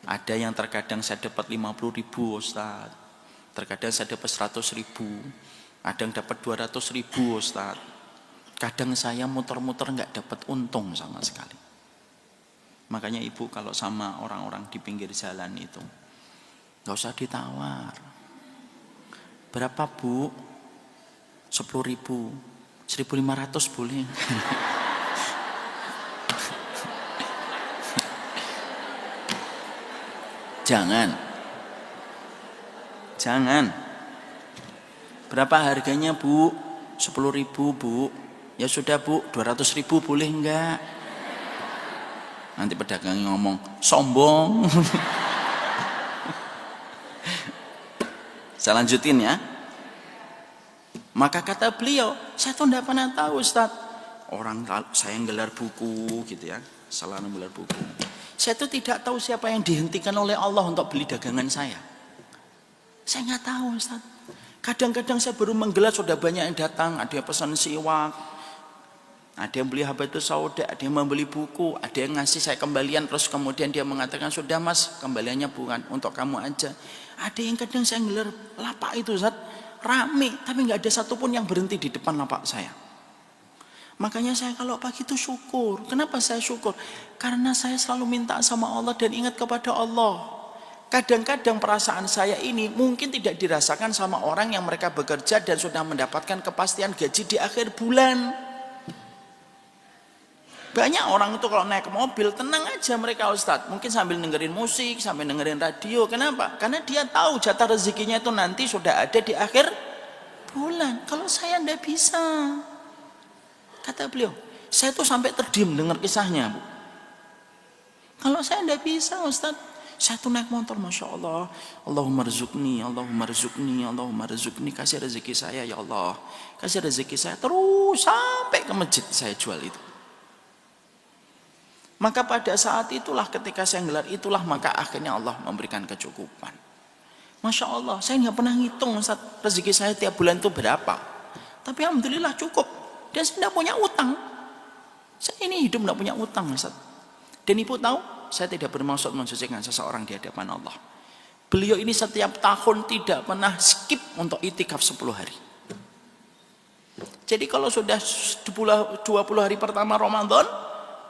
Ada yang terkadang saya dapat 50.000 Ustaz, terkadang saya dapat 100.000, kadang dapat 200.000 Ustaz. Kadang saya muter-muter nggak dapat untung sama sekali. Makanya ibu kalau sama orang-orang di pinggir jalan itu nggak usah ditawar. Berapa Bu? 10.000, 1.500 boleh. Jangan. Berapa harganya Bu? 10.000 Bu. Ya sudah Bu, 200.000 boleh enggak? Nanti pedagangnya ngomong, sombong. Saya lanjutin ya. Maka kata beliau, saya tuh enggak pernah tahu Ustaz. Orang saya gelar buku gitu ya, salah gelar buku. Saya tuh tidak tahu siapa yang dihentikan oleh Allah untuk beli dagangan saya. Saya nggak tahu Ustaz. Kadang-kadang saya baru menggelar sudah banyak yang datang, ada yang pesan siwak, ada yang beli habatus sauda, ada yang membeli buku, ada yang ngasih saya kembalian terus kemudian dia mengatakan sudah Mas, kembaliannya bukan untuk kamu aja. Ada yang kadang saya ngelar lapak itu Ustaz, rame, tapi nggak ada satupun yang berhenti di depan lapak saya. Makanya saya kalau pagi itu syukur. Kenapa saya syukur? Karena saya selalu minta sama Allah dan ingat kepada Allah. Kadang-kadang perasaan saya ini mungkin tidak dirasakan sama orang yang mereka bekerja dan sudah mendapatkan kepastian gaji di akhir bulan. Banyak orang itu kalau naik mobil tenang aja mereka Ustadz. Mungkin sambil dengerin musik, sambil dengerin radio. Kenapa? Karena dia tahu jatah rezekinya itu nanti sudah ada di akhir bulan. Kalau saya tidak bisa. Kata beliau, saya tuh sampai terdiam dengar kisahnya, Bu. Kalau saya tidak bisa Ustadz. Saya tuh naik motor, Masya Allah, Allahumma rizukni, Allahumma rizukni, Allahumma rizukni, kasih rezeki saya ya Allah, kasih rezeki saya terus sampai ke masjid saya jual itu. Maka pada saat itulah ketika saya gelar itulah maka akhirnya Allah memberikan kecukupan. Masya Allah, saya nggak pernah ngitung Ustaz, rezeki saya tiap bulan itu berapa, tapi alhamdulillah cukup dan saya tidak punya utang. Saya ini hidup tidak punya utang Ustaz. Dan ibu tahu, saya tidak bermaksud mensucikan seseorang di hadapan Allah. Beliau ini setiap tahun tidak pernah skip untuk itikaf 10 hari. Jadi kalau sudah 20 hari pertama Ramadan,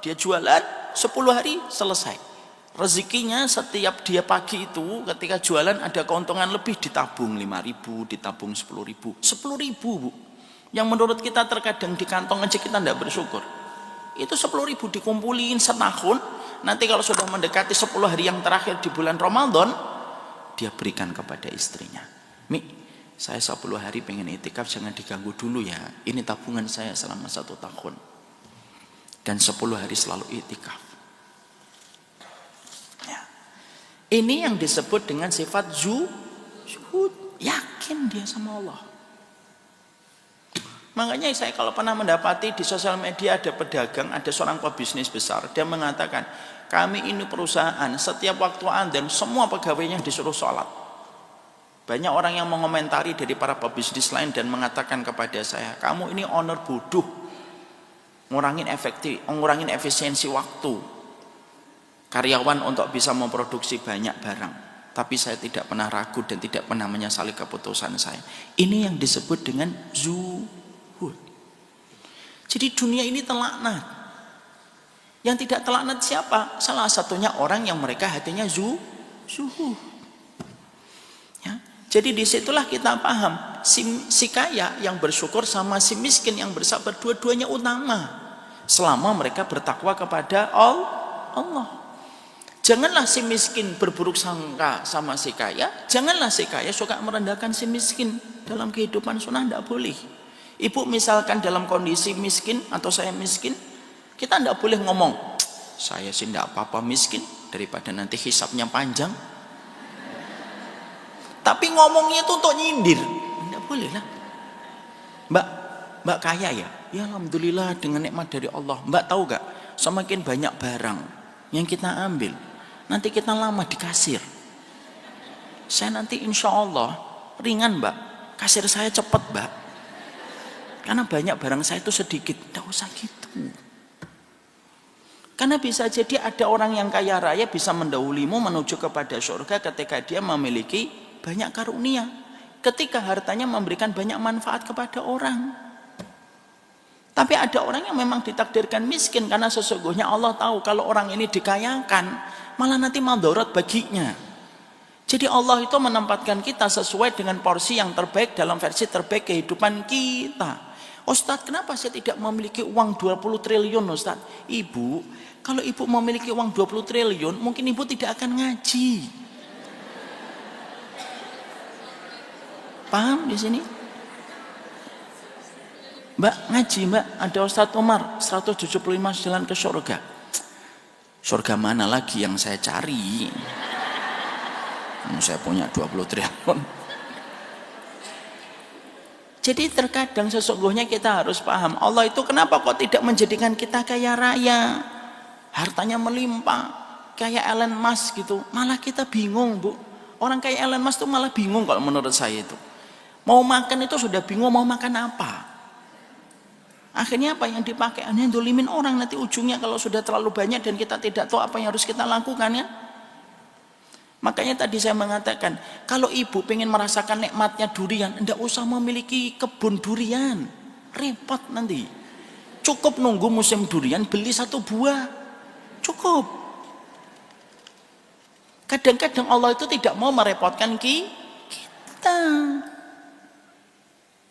dia jualan 10 hari selesai. Rezekinya setiap dia pagi itu ketika jualan ada keuntungan lebih ditabung 5.000, ditabung 10.000. 10.000 Bu. Yang menurut kita terkadang di kantong aja kita tidak bersyukur. Itu 10.000 dikumpulin setahun. Nanti kalau sudah mendekati 10 hari yang terakhir di bulan Ramadan, dia berikan kepada istrinya. Mi, saya 10 hari pengen itikaf, jangan diganggu dulu ya. Ini tabungan saya selama 1 tahun. Dan 10 hari selalu itikaf. Ya. Ini yang disebut dengan sifat zuhud. Yakin dia sama Allah. Makanya saya kalau pernah mendapati di sosial media ada pedagang, ada seorang pebisnis besar, dia mengatakan, kami ini perusahaan, setiap waktu adzan semua pegawainya disuruh sholat. Banyak orang yang mengomentari dari para pebisnis lain dan mengatakan kepada saya, kamu ini owner bodoh, ngurangin efisiensi waktu karyawan untuk bisa memproduksi banyak barang. Tapi saya tidak pernah ragu dan tidak pernah menyesali keputusan saya. Ini yang disebut dengan zuhud. Jadi dunia ini telaknat. Yang tidak telaknat siapa? Salah satunya orang yang mereka hatinya zuhud. Ya. Jadi disitulah kita paham si kaya yang bersyukur sama si miskin yang bersabar dua-duanya utama. Selama mereka bertakwa kepada Allah. Janganlah si miskin berburuk sangka sama si kaya. Janganlah si kaya suka merendahkan si miskin. Dalam kehidupan sunnah tidak boleh. Ibu misalkan dalam kondisi miskin atau saya miskin, kita tidak boleh ngomong, saya sih tidak apa-apa miskin, daripada nanti hisapnya panjang. Tapi ngomongnya itu untuk nyindir. Tidak boleh lah. Mbak kaya ya? Ya alhamdulillah dengan nikmat dari Allah. Mbak tahu gak? Semakin banyak barang yang kita ambil, nanti kita lama di kasir. Saya nanti insya Allah ringan Mbak. Kasir saya cepat Mbak. Karena banyak barang saya itu sedikit. Tidak usah gitu. Karena bisa jadi ada orang yang kaya raya bisa mendahulimu menuju kepada surga ketika dia memiliki banyak karunia. Ketika hartanya memberikan banyak manfaat kepada orang. Tapi ada orang yang memang ditakdirkan miskin. Karena sesungguhnya Allah tahu kalau orang ini dikayakan, malah nanti madharat baginya. Jadi Allah itu menempatkan kita sesuai dengan porsi yang terbaik dalam versi terbaik kehidupan kita. Ustadz, kenapa saya tidak memiliki uang 20 triliun Ustadz? Ibu, kalau ibu memiliki uang 20 triliun, mungkin ibu tidak akan ngaji. Paham di sini? Mbak, ngaji Mbak, ada Ustadz Umar 175 jalan ke surga. Surga mana lagi yang saya cari? Saya punya 20 triliun. Jadi terkadang sesungguhnya kita harus paham, Allah itu kenapa kok tidak menjadikan kita kaya raya, hartanya melimpah, kayak Elon Musk gitu. Malah kita bingung Bu, Orang kayak Elon Musk tuh malah bingung kalau menurut saya itu. Mau makan itu sudah bingung mau makan apa. Akhirnya apa yang dipakai? Hanya dolimin orang, nanti ujungnya kalau sudah terlalu banyak dan kita tidak tahu apa yang harus kita lakukan ya. Makanya tadi saya mengatakan, kalau ibu pengen merasakan nikmatnya durian, tidak usah memiliki kebun durian. Repot nanti. Cukup nunggu musim durian, beli 1 buah. Cukup. Kadang-kadang Allah itu tidak mau merepotkan kita.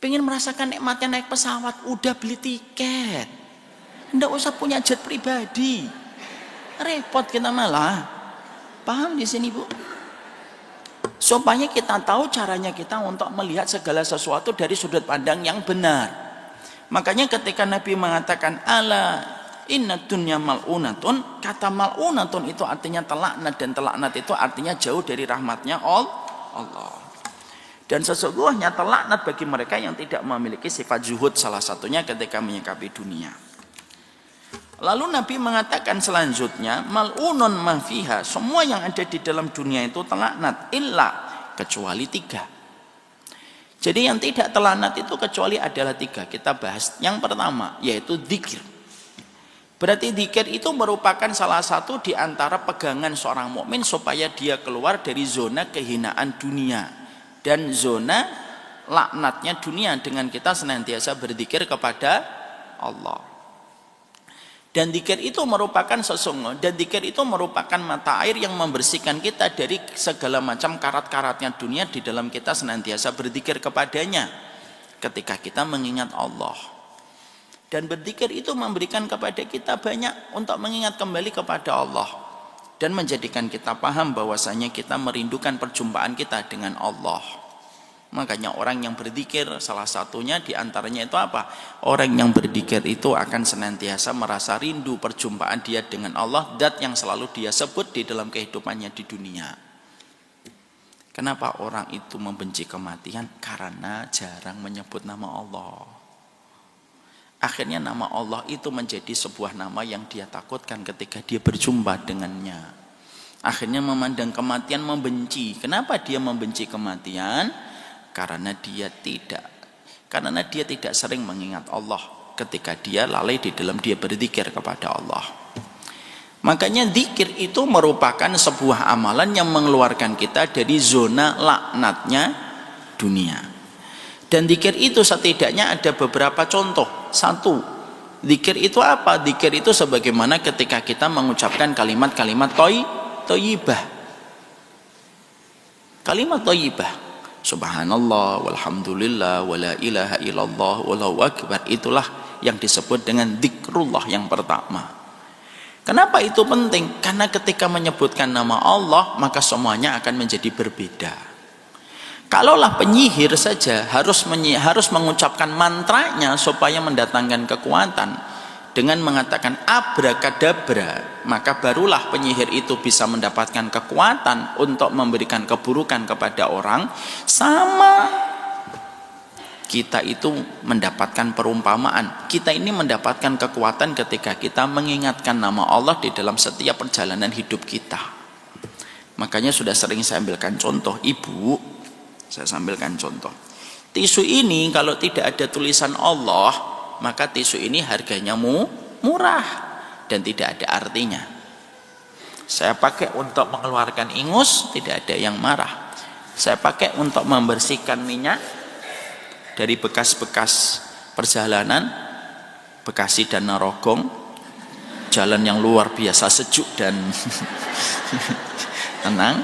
Pengen merasakan nikmatnya naik pesawat, udah beli tiket. Tidak usah punya jet pribadi. Repot kita malah. Paham di sini, Bu? Supaya kita tahu caranya kita untuk melihat segala sesuatu dari sudut pandang yang benar. Makanya ketika Nabi mengatakan ala inna dunya mal'unatun, kata mal'unatun itu artinya telaknat, dan telaknat itu artinya jauh dari rahmatnya Allah. Dan sesungguhnya telaknat bagi mereka yang tidak memiliki sifat zuhud, salah satunya ketika menyikapi dunia. Lalu Nabi mengatakan selanjutnya, mal'unun ma fiha, semua yang ada di dalam dunia itu telaknat, illa, kecuali 3. Jadi yang tidak telaknat itu kecuali adalah 3. Kita bahas. Yang pertama yaitu dzikir. Berarti dzikir itu merupakan salah satu di antara pegangan seorang mukmin supaya dia keluar dari zona kehinaan dunia dan zona laknatnya dunia dengan kita senantiasa berzikir kepada Allah. Dan dzikir itu merupakan sesungguhnya, dan dzikir itu merupakan mata air yang membersihkan kita dari segala macam karat-karatnya dunia di dalam kita senantiasa berzikir kepadanya ketika kita mengingat Allah. Dan berzikir itu memberikan kepada kita banyak untuk mengingat kembali kepada Allah dan menjadikan kita paham bahwasanya kita merindukan perjumpaan kita dengan Allah. Makanya orang yang berzikir salah satunya diantaranya itu apa? Orang yang berzikir itu akan senantiasa merasa rindu perjumpaan dia dengan Allah, zat yang selalu dia sebut di dalam kehidupannya di dunia. Kenapa orang itu membenci kematian? Karena jarang menyebut nama Allah. Akhirnya nama Allah itu menjadi sebuah nama yang dia takutkan ketika dia berjumpa dengannya. Akhirnya memandang kematian membenci. Kenapa dia membenci kematian? Karena dia tidak sering mengingat Allah ketika dia lalai di dalam dia berzikir kepada Allah. Makanya zikir itu merupakan sebuah amalan yang mengeluarkan kita dari zona laknatnya dunia. Dan zikir itu setidaknya ada beberapa contoh. 1, zikir itu apa? Zikir itu sebagaimana ketika kita mengucapkan kalimat-kalimat thayyibah. Kalimat thayyibah. Subhanallah, walhamdulillah, wala ilaha illallah, wallahu akbar. Itulah yang disebut dengan zikrullah yang pertama. Kenapa itu penting? Karena ketika menyebutkan nama Allah, maka semuanya akan menjadi berbeda. Kalaulah penyihir saja harus mengucapkan mantranya supaya mendatangkan kekuatan dengan mengatakan abrakadabra, maka barulah penyihir itu bisa mendapatkan kekuatan untuk memberikan keburukan kepada orang. Sama kita itu mendapatkan perumpamaan, kita ini mendapatkan kekuatan ketika kita mengingatkan nama Allah di dalam setiap perjalanan hidup kita. Makanya sudah sering saya ambilkan contoh, ibu, saya sambilkan contoh. Tisu ini kalau tidak ada tulisan Allah, maka tisu ini harganya murah dan tidak ada artinya. Saya pakai untuk mengeluarkan ingus, tidak ada yang marah. Saya pakai untuk membersihkan minyak dari bekas-bekas perjalanan Bekasi dan Narogong, jalan yang luar biasa sejuk dan tenang,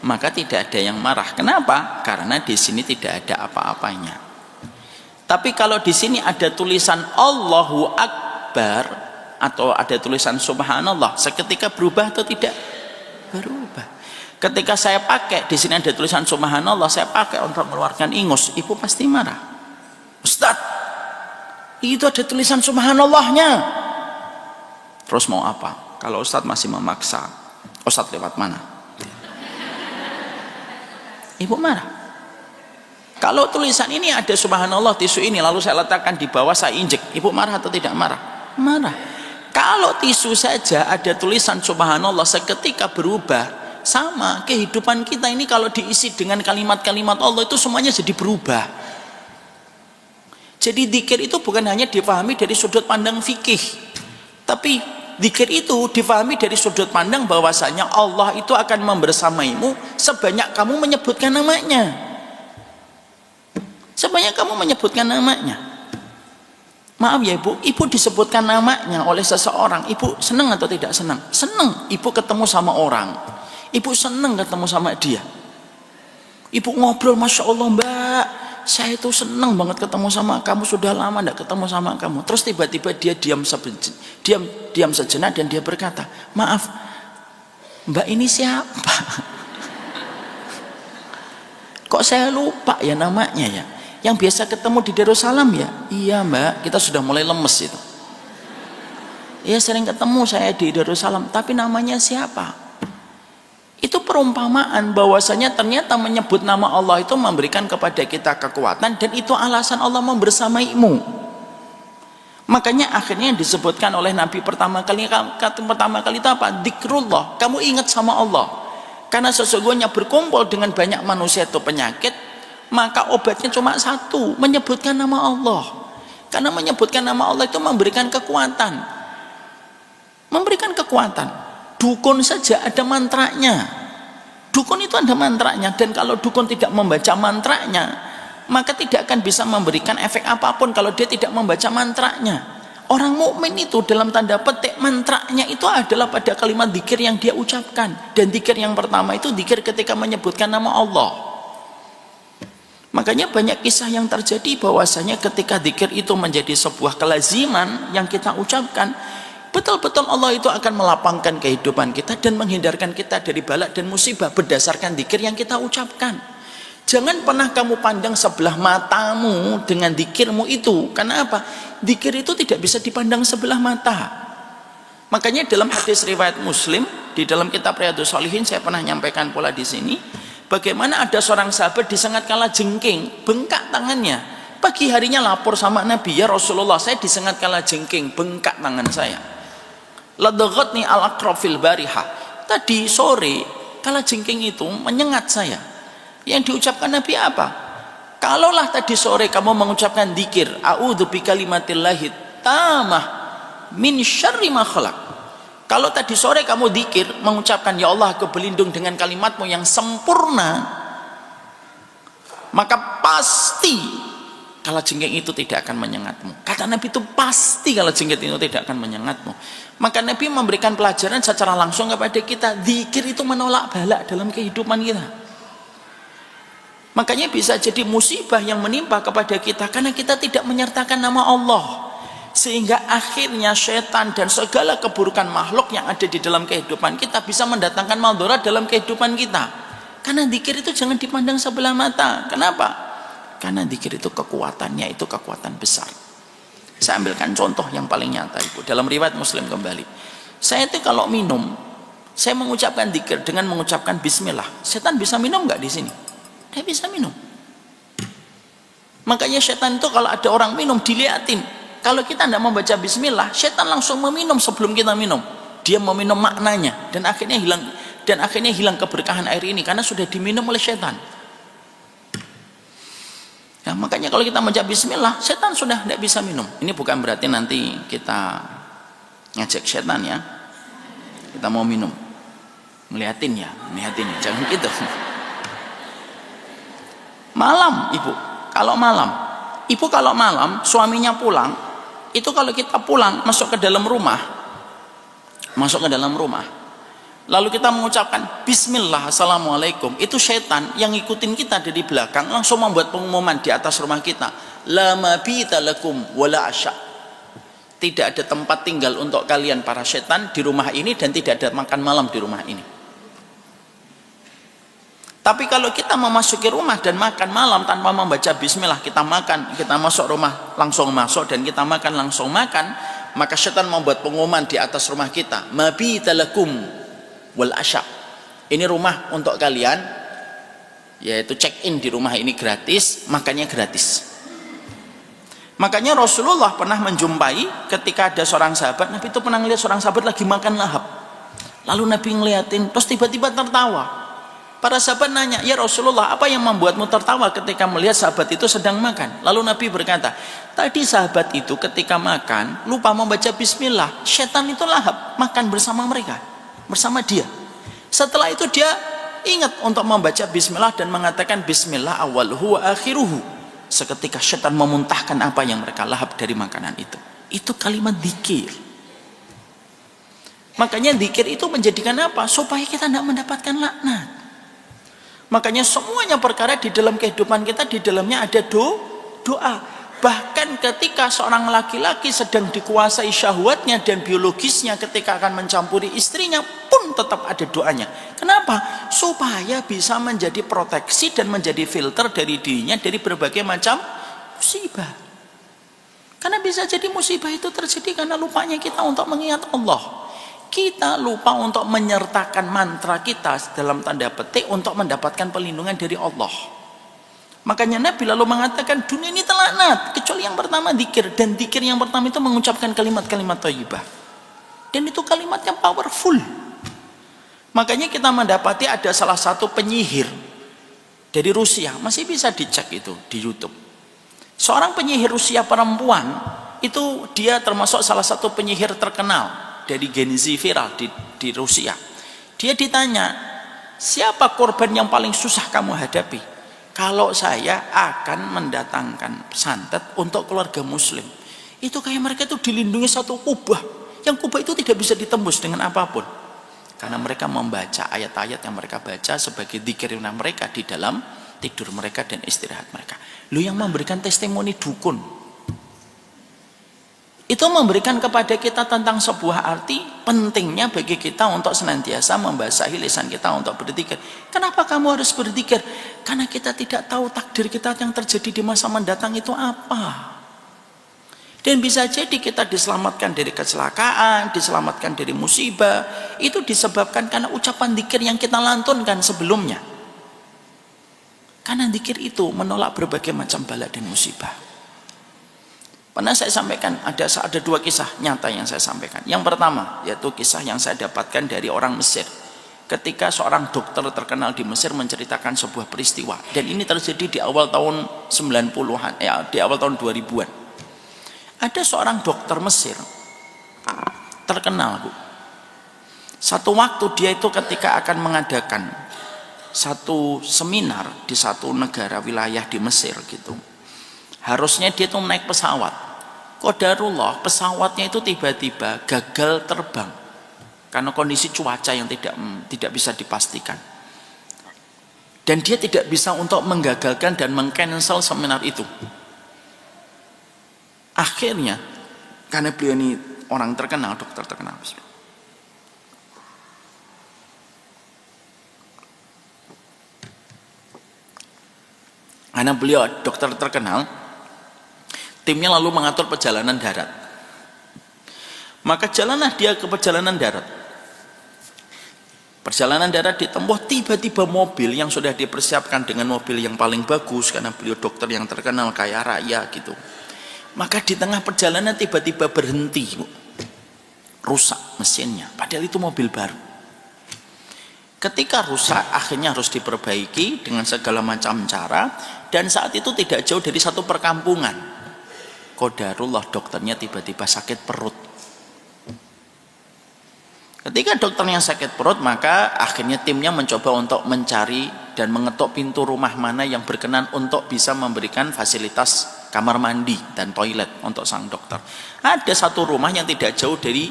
maka tidak ada yang marah. Kenapa? Karena di sini tidak ada apa-apanya. Tapi kalau di sini ada tulisan Allahu Akbar atau ada tulisan Subhanallah, seketika berubah atau tidak? Berubah. Ketika saya pakai di sini ada tulisan Subhanallah, saya pakai untuk mengeluarkan ingus, ibu pasti marah. Ustaz, itu ada tulisan Subhanallahnya. Terus mau apa? Kalau Ustaz masih memaksa, Ustaz lewat mana? Ibu marah. Kalau tulisan ini ada Subhanallah tisu ini, lalu saya letakkan di bawah, saya injek, ibu marah atau tidak marah? Marah. Kalau tisu saja ada tulisan Subhanallah seketika berubah, Sama, kehidupan kita ini kalau diisi dengan kalimat-kalimat Allah itu semuanya jadi berubah. Jadi zikir itu bukan hanya difahami dari sudut pandang fikih, tapi zikir itu difahami dari sudut pandang bahwasanya Allah itu akan membersamaimu sebanyak kamu menyebutkan namanya. Sebanyak kamu menyebutkan namanya. Maaf ya ibu, ibu disebutkan namanya oleh seseorang, ibu senang atau tidak senang? Senang, ibu ketemu sama orang, ibu senang ketemu sama dia. Ibu ngobrol, Masya Allah mbak, saya itu senang banget ketemu sama kamu, sudah lama tidak ketemu sama kamu. Terus tiba-tiba dia diam sejenak dan dia berkata, maaf mbak ini siapa? Kok saya lupa ya namanya ya? Yang biasa ketemu di Darussalam ya? Iya mbak, kita sudah mulai lemes itu. Iya sering ketemu saya di Darussalam, tapi namanya siapa? Itu perumpamaan bahwasanya ternyata menyebut nama Allah itu memberikan kepada kita kekuatan, dan itu alasan Allah membersamaimu. Makanya akhirnya disebutkan oleh Nabi pertama kali itu apa? Dzikrullah, kamu ingat sama Allah. Karena sesungguhnya berkumpul dengan banyak manusia itu penyakit, maka obatnya cuma satu, menyebutkan nama Allah. Karena menyebutkan nama Allah itu memberikan kekuatan. Memberikan kekuatan. Dukun saja ada mantranya. Dukun itu ada mantranya, dan kalau dukun tidak membaca mantranya, maka tidak akan bisa memberikan efek apapun kalau dia tidak membaca mantranya. Orang mukmin itu dalam tanda petik mantranya itu adalah pada kalimat zikir yang dia ucapkan. Dan zikir yang pertama itu zikir ketika menyebutkan nama Allah. Makanya banyak kisah yang terjadi bahwasanya ketika zikir itu menjadi sebuah kelaziman yang kita ucapkan, betul-betul Allah itu akan melapangkan kehidupan kita dan menghindarkan kita dari bala dan musibah berdasarkan zikir yang kita ucapkan. Jangan pernah kamu pandang sebelah matamu dengan zikirmu itu. Karena apa? Zikir itu tidak bisa dipandang sebelah mata. Makanya dalam hadis riwayat Muslim, di dalam kitab Riyadhus Shalihin, saya pernah nyampaikan pula di sini, bagaimana ada seorang sahabat disengat kalajengking, bengkak tangannya. Pagi harinya lapor sama Nabi, ya Rasulullah, saya disengat kalajengking, bengkak tangan saya. Ladaghatni al-aqrab fil bariha. Tadi sore kalajengking itu menyengat saya. Yang diucapkan Nabi apa? Kalaulah tadi sore kamu mengucapkan dzikir, a'udzu bikalimatillahi tamah min syarri ma khalaq. Kalau tadi sore kamu dzikir mengucapkan, ya Allah aku berlindung dengan kalimatmu yang sempurna, maka pasti kalajengking itu tidak akan menyengatmu. Kata Nabi itu pasti kalajengking itu tidak akan menyengatmu. Maka Nabi memberikan pelajaran secara langsung kepada kita, dzikir itu menolak bala dalam kehidupan kita. Makanya bisa jadi musibah yang menimpa kepada kita karena kita tidak menyertakan nama Allah, sehingga akhirnya setan dan segala keburukan makhluk yang ada di dalam kehidupan kita bisa mendatangkan madarat dalam kehidupan kita. Karena zikir itu jangan dipandang sebelah mata. Kenapa? Karena zikir itu kekuatannya itu kekuatan besar. Saya ambilkan contoh yang paling nyata ibu, dalam riwayat Muslim kembali. Saya itu kalau minum, saya mengucapkan zikir dengan mengucapkan bismillah. Setan bisa minum nggak di sini? Dia bisa minum. Makanya setan itu kalau ada orang minum diliatin. Kalau kita tidak membaca bismillah, setan langsung meminum sebelum kita minum. Dia meminum maknanya dan akhirnya hilang keberkahan air ini karena sudah diminum oleh setan. Ya, makanya kalau kita membaca bismillah, setan sudah tidak bisa minum. Ini bukan berarti nanti kita ngajak setan ya. Kita mau minum. Ngeliatin ya, jangan gitu. Malam ibu, kalau malam suaminya pulang, itu kalau kita pulang masuk ke dalam rumah, lalu kita mengucapkan bismillah assalamualaikum, itu setan yang ngikutin kita dari belakang langsung membuat pengumuman di atas rumah kita, la mabita lakum wala asya, tidak ada tempat tinggal untuk kalian para setan di rumah ini dan tidak ada makan malam di rumah ini. Tapi kalau kita memasuki rumah dan makan malam tanpa membaca bismillah, kita makan, kita masuk rumah langsung masuk dan kita makan langsung makan, maka setan membuat pengumuman di atas rumah kita, mabita lakum wal asya, ini rumah untuk kalian, yaitu check in di rumah ini gratis, makannya gratis. Makanya Rasulullah pernah menjumpai ketika ada seorang sahabat, Nabi itu pernah melihat seorang sahabat lagi makan lahap. Lalu Nabi ngeliatin, terus tiba-tiba tertawa. Para sahabat nanya, ya Rasulullah, apa yang membuatmu tertawa ketika melihat sahabat itu sedang makan? Lalu Nabi berkata, tadi sahabat itu ketika makan lupa membaca bismillah, setan itu lahap makan bersama mereka, bersama dia. Setelah itu dia ingat untuk membaca bismillah dan mengatakan bismillah awwaluhu wa akhiruhu. Seketika setan memuntahkan apa yang mereka lahap dari makanan itu. Itu kalimat dzikir. Makanya dzikir itu menjadikan apa? Supaya kita tidak mendapatkan laknat. Makanya semuanya perkara di dalam kehidupan kita, di dalamnya ada doa. Bahkan ketika seorang laki-laki sedang dikuasai syahwatnya dan biologisnya, ketika akan mencampuri istrinya pun tetap ada doanya. Kenapa? Supaya bisa menjadi proteksi dan menjadi filter dari dirinya dari berbagai macam musibah. Karena bisa jadi musibah itu terjadi karena lupanya kita untuk mengingat Allah. Kita lupa untuk menyertakan mantra kita dalam tanda petik untuk mendapatkan perlindungan dari Allah. Makanya Nabi lalu mengatakan dunia ini terlaknat kecuali yang pertama dzikir, dan dzikir yang pertama itu mengucapkan kalimat-kalimat thayyibah. Dan itu kalimat yang powerful. Makanya kita mendapati ada salah satu penyihir dari Rusia, masih bisa dicek itu di YouTube. Seorang penyihir Rusia perempuan itu, dia termasuk salah satu penyihir terkenal dari Gen Z viral di Rusia. Dia ditanya, siapa korban yang paling susah kamu hadapi? Kalau saya akan mendatangkan santet untuk keluarga muslim. Itu kayak mereka itu dilindungi satu kubah, yang kubah itu tidak bisa ditembus dengan apapun, karena mereka membaca ayat-ayat yang mereka baca sebagai dzikirnya mereka di dalam tidur mereka dan istirahat mereka. Lu yang memberikan testimoni dukun itu memberikan kepada kita tentang sebuah arti pentingnya bagi kita untuk senantiasa membasahi lisan kita untuk berzikir. Kenapa kamu harus berzikir? Karena kita tidak tahu takdir kita yang terjadi di masa mendatang itu apa. Dan bisa jadi kita diselamatkan dari kecelakaan, diselamatkan dari musibah, itu disebabkan karena ucapan zikir yang kita lantunkan sebelumnya. Karena zikir itu menolak berbagai macam bala dan musibah. Pernah saya sampaikan, ada dua kisah nyata yang saya sampaikan. Yang pertama, yaitu kisah yang saya dapatkan dari orang Mesir. Ketika seorang dokter terkenal di Mesir menceritakan sebuah peristiwa. Dan ini terjadi di awal tahun 90-an, di awal tahun 2000-an. Ada seorang dokter Mesir, terkenal Bu. Satu waktu dia itu ketika akan mengadakan satu seminar di satu negara wilayah di Mesir gitu. Harusnya dia tuh naik pesawat. Qadarullah, pesawatnya itu tiba-tiba gagal terbang karena kondisi cuaca yang tidak bisa dipastikan. Dan dia tidak bisa untuk menggagalkan dan mengcancel seminar itu. Akhirnya, karena beliau ini orang terkenal, dokter terkenal, karena beliau dokter terkenal, timnya lalu mengatur perjalanan darat. Maka jalanlah dia ke perjalanan darat. Perjalanan darat ditempuh, tiba-tiba mobil yang sudah dipersiapkan dengan mobil yang paling bagus, karena beliau dokter yang terkenal kaya raya gitu. Maka di tengah perjalanan tiba-tiba berhenti, rusak mesinnya, padahal itu mobil baru. Ketika rusak, akhirnya harus diperbaiki dengan segala macam cara, dan saat itu tidak jauh dari satu perkampungan. Qadarullah, dokternya tiba-tiba sakit perut. Ketika dokternya sakit perut, maka akhirnya timnya mencoba untuk mencari dan mengetuk pintu rumah mana yang berkenan untuk bisa memberikan fasilitas kamar mandi dan toilet untuk sang dokter. Ada satu rumah yang tidak jauh dari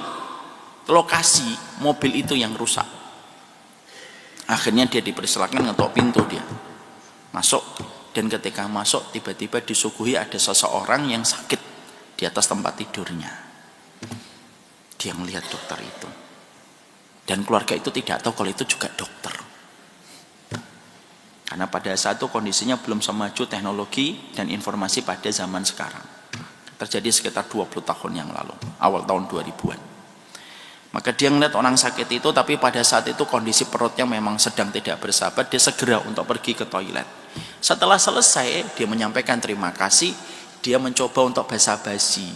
lokasi mobil itu yang rusak. Akhirnya dia dipersilakan ngetok pintu, dia masuk. Dan ketika masuk, tiba-tiba disuguhi ada seseorang yang sakit di atas tempat tidurnya. Dia melihat dokter itu, dan keluarga itu tidak tahu kalau itu juga dokter, karena pada saat itu kondisinya belum semaju teknologi dan informasi pada zaman sekarang. Terjadi sekitar 20 tahun yang lalu, awal tahun 2000-an. Maka dia melihat orang sakit itu, tapi pada saat itu kondisi perutnya memang sedang tidak bersahabat. Dia segera untuk pergi ke toilet. Setelah selesai, dia menyampaikan terima kasih. Dia mencoba untuk basa-basi,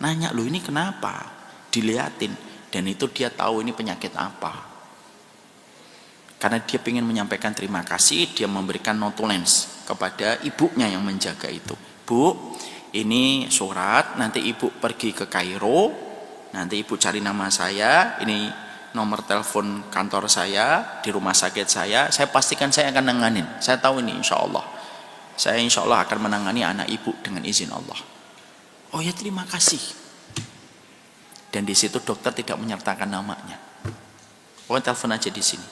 nanya, lu ini kenapa? Dilihatin, Dan itu dia tahu ini penyakit apa. Karena dia ingin menyampaikan terima kasih, dia memberikan notulens kepada ibunya yang menjaga itu. Bu, ini surat, nanti ibu pergi ke Kairo, nanti ibu cari nama saya, ini nomor telepon kantor saya, di rumah sakit saya pastikan saya akan nanganin. Saya tahu ini insya Allah. Saya insya Allah akan menangani anak ibu dengan izin Allah. Oh ya, terima kasih. Dan di situ dokter tidak menyertakan namanya. Oh, telepon aja di sini.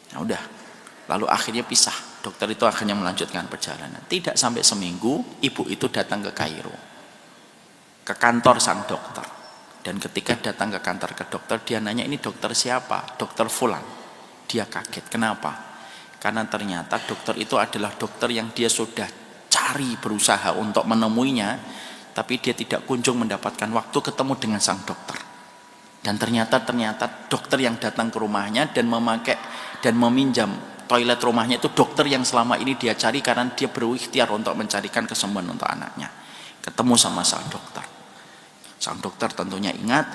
Nah udah, lalu akhirnya pisah. Dokter itu akhirnya melanjutkan perjalanan. Tidak sampai seminggu, ibu itu datang ke Kairo, ke kantor sang dokter. Dan ketika datang ke kantor ke dokter, dia nanya, ini dokter siapa? Dokter Fulan. Dia kaget. Kenapa? Karena ternyata dokter itu adalah dokter yang dia sudah cari, berusaha untuk menemuinya, tapi dia tidak kunjung mendapatkan waktu ketemu dengan sang dokter. Dan ternyata dokter yang datang ke rumahnya dan memakai dan meminjam toilet rumahnya itu dokter yang selama ini dia cari, karena dia berikhtiar untuk mencarikan kesembuhan untuk anaknya. Ketemu sama sang dokter. Sang dokter tentunya ingat,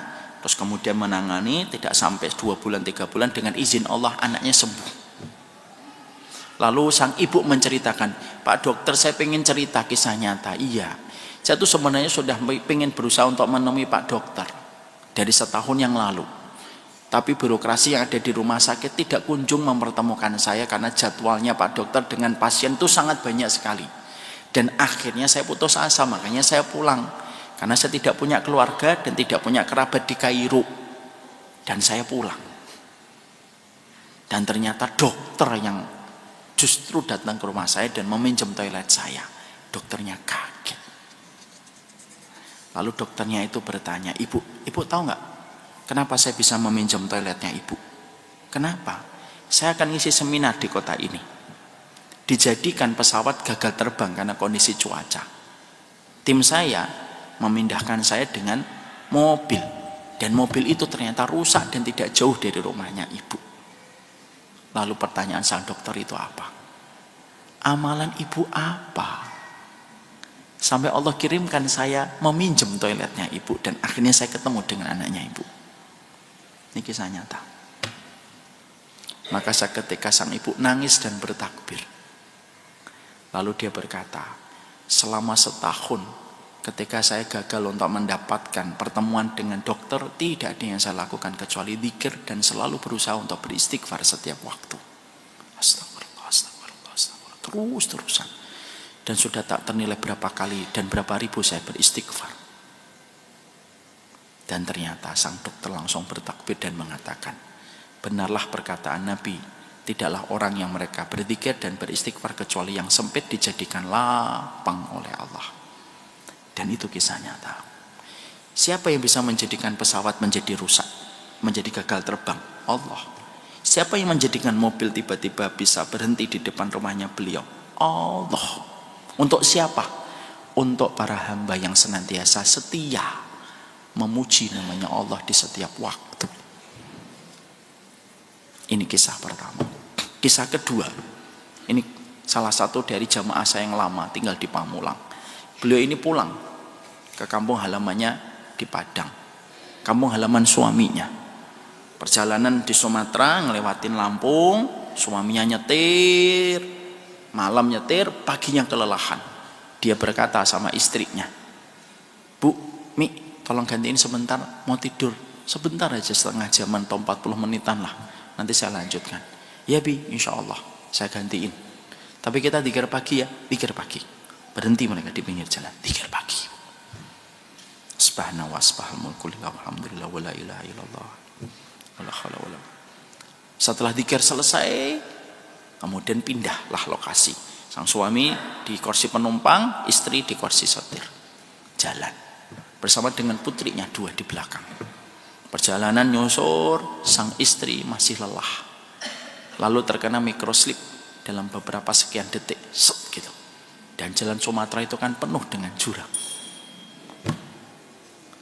terus kemudian menangani. Tidak sampai 2 bulan 3 bulan, dengan izin Allah anaknya sembuh. Lalu sang ibu menceritakan, Pak dokter, saya pengen cerita kisah nyata. Iya, saya tuh sebenarnya sudah pengen berusaha untuk menemui Pak dokter dari setahun yang lalu. Tapi birokrasi yang ada di rumah sakit tidak kunjung mempertemukan saya, karena jadwalnya Pak dokter dengan pasien itu sangat banyak sekali. Dan akhirnya saya putus asa, makanya saya pulang. Karena saya tidak punya keluarga dan tidak punya kerabat di Kairo. Dan saya pulang. Dan ternyata dokter yang justru datang ke rumah saya dan meminjam toilet saya. Dokternya kaget. Lalu dokternya itu bertanya, ibu tahu nggak kenapa saya bisa meminjam toiletnya ibu? Kenapa? Saya akan ngisi seminar di kota ini. Dijadikan pesawat gagal terbang karena kondisi cuaca. Tim saya memindahkan saya dengan mobil. Dan mobil itu ternyata rusak dan tidak jauh dari rumahnya ibu. Lalu pertanyaan sang dokter itu apa? Amalan ibu apa? Sampai Allah kirimkan saya meminjam toiletnya ibu, dan akhirnya saya ketemu dengan anaknya ibu. Ini kisah nyata. Maka ketika sang ibu nangis dan bertakbir. Lalu dia berkata, selama setahun ketika saya gagal untuk mendapatkan pertemuan dengan dokter, tidak ada yang saya lakukan kecuali zikir dan selalu berusaha untuk beristighfar setiap waktu. Astagfirullah, astagfirullah, astagfirullah. Terus-terusan. Dan sudah tak ternilai berapa kali dan berapa ribu saya beristighfar. Dan ternyata sang dokter langsung bertakbir dan mengatakan, benarlah perkataan Nabi, tidaklah orang yang mereka berzikir dan beristighfar kecuali yang sempit dijadikan lapang oleh Allah. Dan itu kisah nyata. Siapa yang bisa menjadikan pesawat menjadi rusak, menjadi gagal terbang? Allah. Siapa yang menjadikan mobil tiba-tiba bisa berhenti di depan rumahnya beliau? Allah. Untuk siapa? Untuk para hamba yang senantiasa setia memuji namanya Allah di setiap waktu. Ini kisah pertama. Kisah kedua, ini salah satu dari jamaah saya yang lama tinggal di Pamulang. Beliau ini pulang ke kampung halamannya di Padang, kampung halaman suaminya. Perjalanan di Sumatera ngelewatin Lampung, suaminya nyetir, malam nyetir, paginya kelelahan. Dia berkata sama istrinya, Bu, Mi, tolong gantiin sebentar, mau tidur. Sebentar aja, setengah jaman atau 40 menitan lah, nanti saya lanjutkan. Ya Bi, insya Allah saya gantiin. Tapi kita zikir pagi ya, zikir pagi. Berhenti mereka di pinggir jalan, zikir pagi. Subhanallah, subhanallah, alhamdulillah, wa la ilaha illallah, wala haula wala. Setelah zikir selesai, kemudian pindahlah lokasi. Sang suami di kursi penumpang, istri di kursi setir. Jalan bersama dengan putrinya 2 di belakang. Perjalanan nyusur, sang istri masih lelah. Lalu terkena microslip dalam beberapa sekian detik, gitu. Dan jalan Sumatera itu kan penuh dengan jurang.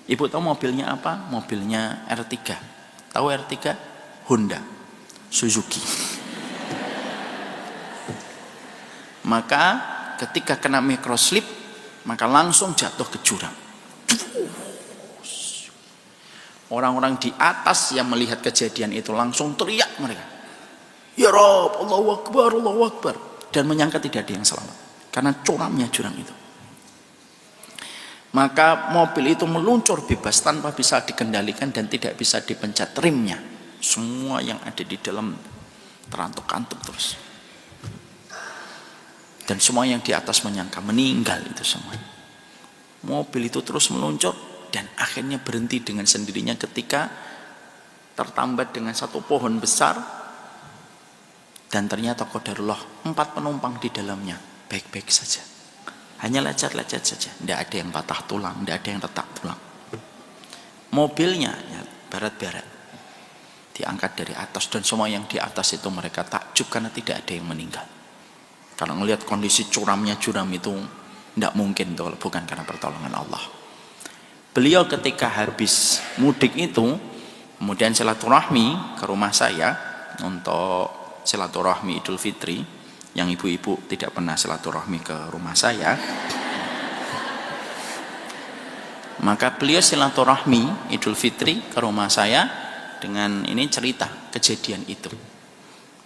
Ibu tahu mobilnya apa? Mobilnya R3. Tahu R3? Honda, Suzuki. Maka ketika kena microslip, maka langsung jatuh ke jurang. Orang-orang di atas yang melihat kejadian itu langsung teriak mereka, ya Rob, Allahu Akbar, dan menyangka tidak ada yang selamat karena curamnya jurang itu. Maka mobil itu meluncur bebas tanpa bisa dikendalikan dan tidak bisa dipencet remnya. Semua yang ada di dalam terantuk-antuk terus. Dan semua yang di atas menyangka meninggal itu semua. Mobil itu terus meluncur dan akhirnya berhenti dengan sendirinya ketika tertambat dengan satu pohon besar. Dan ternyata qadarullah 4 penumpang di dalamnya baik-baik saja. Hanya lecet-lecet saja, tidak ada yang patah tulang, tidak ada yang retak tulang. Mobilnya ya barat-barat, diangkat dari atas, dan semua yang di atas itu mereka takjub karena tidak ada yang meninggal. Kalau melihat kondisi curamnya jurang itu, tidak mungkin itu bukan karena pertolongan Allah. Beliau ketika habis mudik itu, kemudian silaturahmi ke rumah saya untuk silaturahmi Idul Fitri. Yang ibu-ibu tidak pernah silaturahmi ke rumah saya, maka beliau silaturahmi Idul Fitri ke rumah saya dengan ini cerita kejadian itu.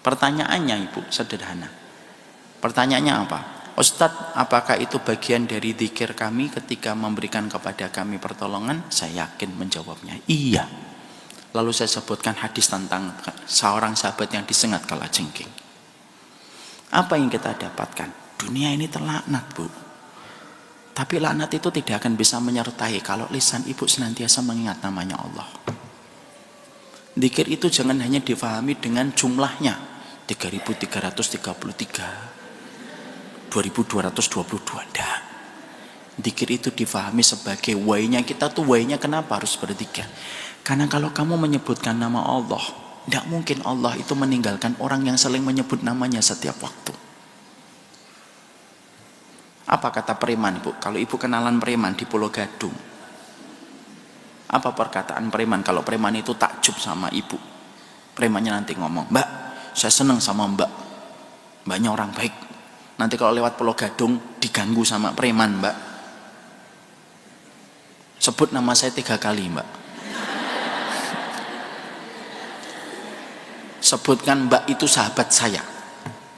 Pertanyaannya ibu sederhana. Pertanyaannya apa? Ustadz, apakah itu bagian dari zikir kami ketika memberikan kepada kami pertolongan? Saya yakin menjawabnya iya. Lalu saya sebutkan hadis tentang seorang sahabat yang disengat kalajengking. Apa yang kita dapatkan? Dunia ini terlaknat, Bu. Tapi laknat itu tidak akan bisa menyertai kalau lisan ibu senantiasa mengingat namanya Allah. Zikir itu jangan hanya difahami dengan jumlahnya 3.333, 2.222. Enggak. Zikir itu difahami sebagai why-nya kita tuh, why-nya kenapa harus berzikir? Karena kalau kamu menyebutkan nama Allah, tidak mungkin Allah itu meninggalkan orang yang saling menyebut namanya setiap waktu. Apa kata preman, Bu? Kalau ibu kenalan preman di Pulau Gadung, apa perkataan preman kalau preman itu takjub sama ibu? Premannya nanti ngomong, Mbak, saya senang sama Mbak. Mbaknya orang baik. Nanti kalau lewat Pulau Gadung diganggu sama preman, Mbak, sebut nama saya 3 kali, Mbak. Sebutkan Mbak itu sahabat saya,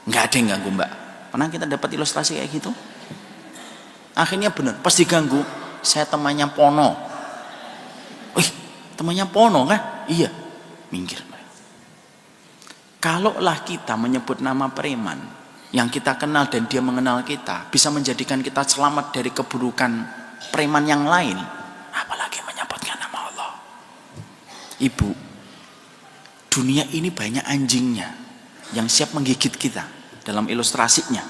nggak ada yang ganggu Mbak. Pernah kita dapat ilustrasi kayak gitu? Akhirnya benar, pas diganggu, saya temannya Pono. Wih, temannya Pono kan? Iya, minggir. Kalaulah kita menyebut nama preman yang kita kenal dan dia mengenal kita, bisa menjadikan kita selamat dari keburukan preman yang lain, apalagi menyebutkan nama Allah. Ibu, dunia ini banyak anjingnya yang siap menggigit kita. Dalam ilustrasinya,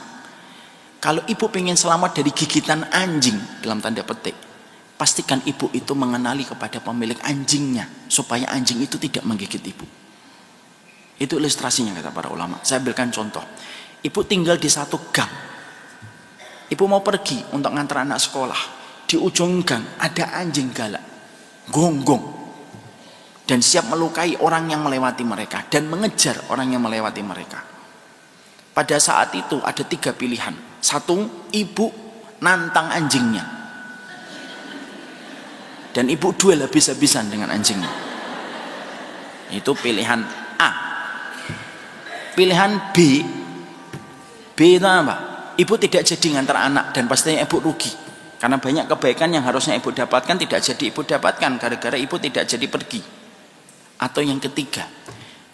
kalau ibu pengen selamat dari gigitan anjing dalam tanda petik, pastikan ibu itu mengenali kepada pemilik anjingnya supaya anjing itu tidak menggigit ibu. Itu ilustrasinya kata para ulama. Saya berikan contoh. Ibu tinggal di satu gang, ibu mau pergi untuk ngantar anak sekolah. Di ujung gang ada anjing galak, gonggong, dan siap melukai orang yang melewati mereka dan mengejar orang yang melewati mereka. Pada saat itu ada 3 pilihan. 1, ibu nantang anjingnya, dan ibu duel habis-habisan dengan anjingnya. Itu pilihan A. Pilihan B itu apa? Ibu tidak jadi ngantar anak dan pastinya ibu rugi. Karena banyak kebaikan yang harusnya ibu dapatkan tidak jadi ibu dapatkan gara-gara ibu tidak jadi pergi. Atau yang ketiga,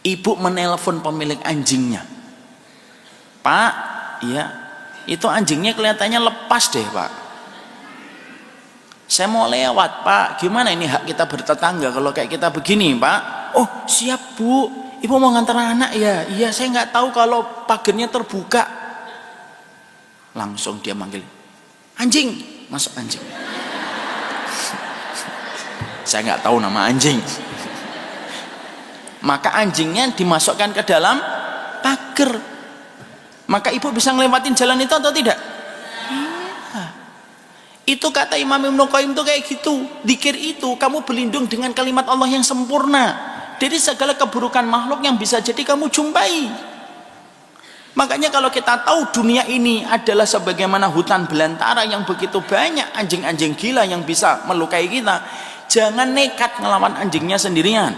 ibu menelpon pemilik anjingnya. Pak, ya, itu anjingnya kelihatannya lepas deh, Pak. Saya mau lewat, Pak. Gimana ini hak kita bertetangga kalau kayak kita begini, Pak? Oh, siap, Bu. Ibu mau ngantar anak ya? Iya, saya nggak tahu kalau pagernya terbuka. Langsung dia manggil, anjing, masuk anjing. Saya nggak tahu nama anjing. Maka anjingnya dimasukkan ke dalam pagar. Maka ibu bisa ngelewatin jalan itu atau tidak? Iya. Itu kata Imam Ibnu Qayyim itu kayak gitu. Dzikir itu kamu berlindung dengan kalimat Allah yang sempurna dari segala keburukan makhluk yang bisa jadi kamu jumpai. Makanya kalau kita tahu dunia ini adalah sebagaimana hutan belantara yang begitu banyak anjing-anjing gila yang bisa melukai kita, Jangan nekat ngelawan anjingnya sendirian.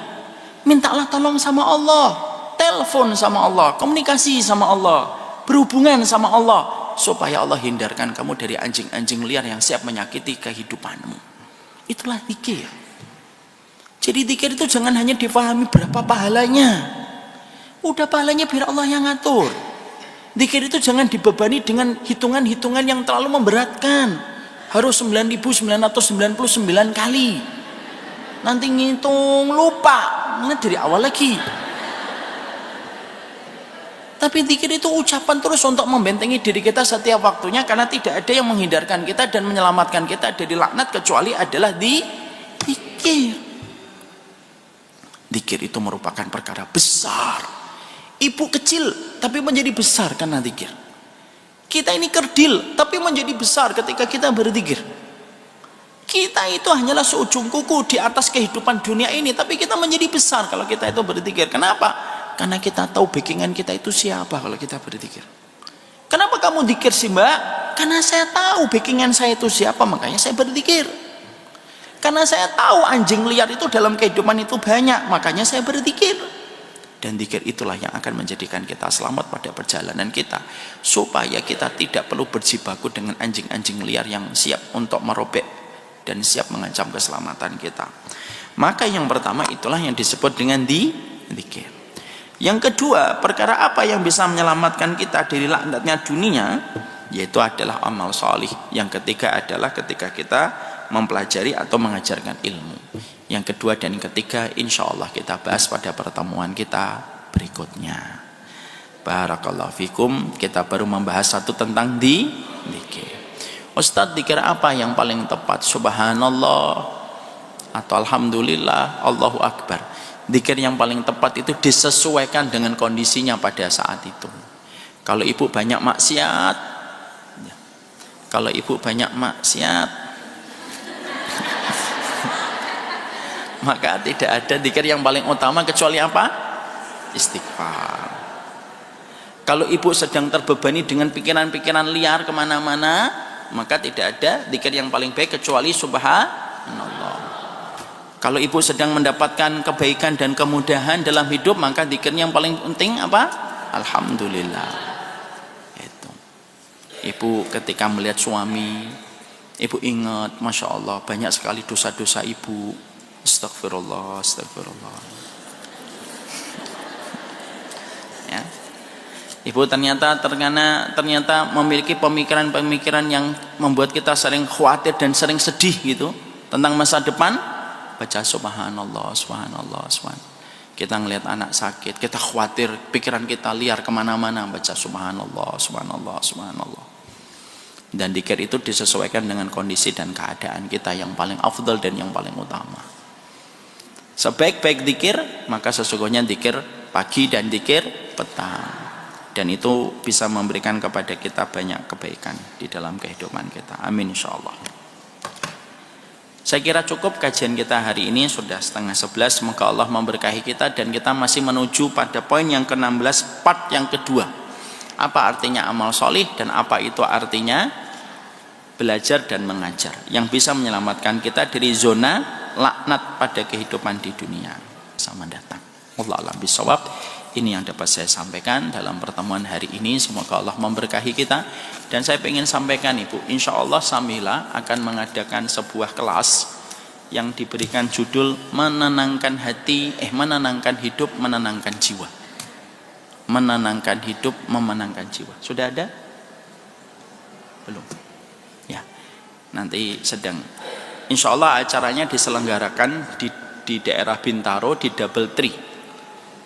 Mintalah tolong sama Allah, telepon sama Allah, komunikasi sama Allah, berhubungan sama Allah, supaya Allah hindarkan kamu dari anjing-anjing liar yang siap menyakiti kehidupanmu. Itulah zikir. Jadi zikir itu jangan hanya difahami berapa pahalanya. Udah pahalanya biar Allah yang ngatur. Zikir itu jangan dibebani dengan hitungan-hitungan yang terlalu memberatkan. Harus 9.999 kali. Nanti ngitung lupa, dari awal lagi. Tapi zikir itu ucapan terus untuk membentengi diri kita setiap waktunya, karena tidak ada yang menghindarkan kita dan menyelamatkan kita dari laknat kecuali adalah zikir. Zikir itu merupakan perkara besar. Ibu kecil tapi menjadi besar karena zikir. Kita ini kerdil tapi menjadi besar ketika kita berzikir. Kita itu hanyalah seujung kuku di atas kehidupan dunia ini, tapi kita menjadi besar kalau kita itu berzikir. Kenapa? Karena kita tahu backingan kita itu siapa kalau kita berzikir. Kenapa kamu zikir sih mbak? Karena saya tahu backingan saya itu siapa, makanya saya berzikir. Karena saya tahu anjing liar itu dalam kehidupan itu banyak, makanya saya berzikir. Dan zikir itulah yang akan menjadikan kita selamat pada perjalanan kita, supaya kita tidak perlu berjibaku dengan anjing-anjing liar yang siap untuk merobek dan siap mengancam keselamatan kita. Maka yang pertama itulah yang disebut dengan zikir. Yang kedua, perkara apa yang bisa menyelamatkan kita dari laknatnya dunia, yaitu adalah amal solih. Yang ketiga adalah ketika kita mempelajari atau mengajarkan ilmu. Yang kedua dan yang ketiga insya Allah kita bahas pada pertemuan kita berikutnya. Barakallahu fikum. Kita baru membahas satu tentang zikir. Ustadz, zikir apa yang paling tepat? Subhanallah atau Alhamdulillah, Allahu Akbar. Zikir yang paling tepat itu disesuaikan dengan kondisinya pada saat itu. Kalau ibu banyak maksiat, maka tidak ada zikir yang paling utama kecuali apa? Istighfar. Kalau ibu sedang terbebani dengan pikiran-pikiran liar kemana-mana, maka tidak ada zikir yang paling baik kecuali subhanallah. Kalau ibu sedang mendapatkan kebaikan dan kemudahan dalam hidup, maka zikir yang paling penting apa? Alhamdulillah. Itu. Ibu ketika melihat suami, ibu ingat, masya Allah banyak sekali dosa-dosa ibu. Astagfirullah, astagfirullah. Ya. Ibu ternyata memiliki pemikiran-pemikiran yang membuat kita sering khawatir dan sering sedih gitu tentang masa depan. Baca subhanallah, subhanallah, subhanallah. Kita ngelihat anak sakit, kita khawatir, pikiran kita liar kemana-mana. Baca subhanallah, subhanallah, subhanallah. Dan zikir itu disesuaikan dengan kondisi dan keadaan kita yang paling afdal dan yang paling utama. Sebaik-baik zikir, maka sesungguhnya zikir pagi dan zikir petang. Dan itu bisa memberikan kepada kita banyak kebaikan di dalam kehidupan kita. Amin insyaallah. Saya kira cukup kajian kita hari ini, sudah 10:30. Semoga Allah memberkahi kita dan kita masih menuju pada poin yang ke-16, part yang kedua. Apa artinya amal solih dan apa itu artinya belajar dan mengajar yang bisa menyelamatkan kita dari zona laknat pada kehidupan di dunia sama datang. Wallahu a'lam bishawab. Ini yang dapat saya sampaikan dalam pertemuan hari ini. Semoga Allah memberkahi kita. Dan saya ingin sampaikan Ibu, insya Allah Samila akan mengadakan sebuah kelas yang diberikan judul menenangkan hati, menenangkan hidup, menenangkan jiwa. Menenangkan hidup, memenangkan jiwa. Sudah ada? Belum? Ya. Nanti sedang. Insya Allah acaranya diselenggarakan di daerah Bintaro di Double Tree.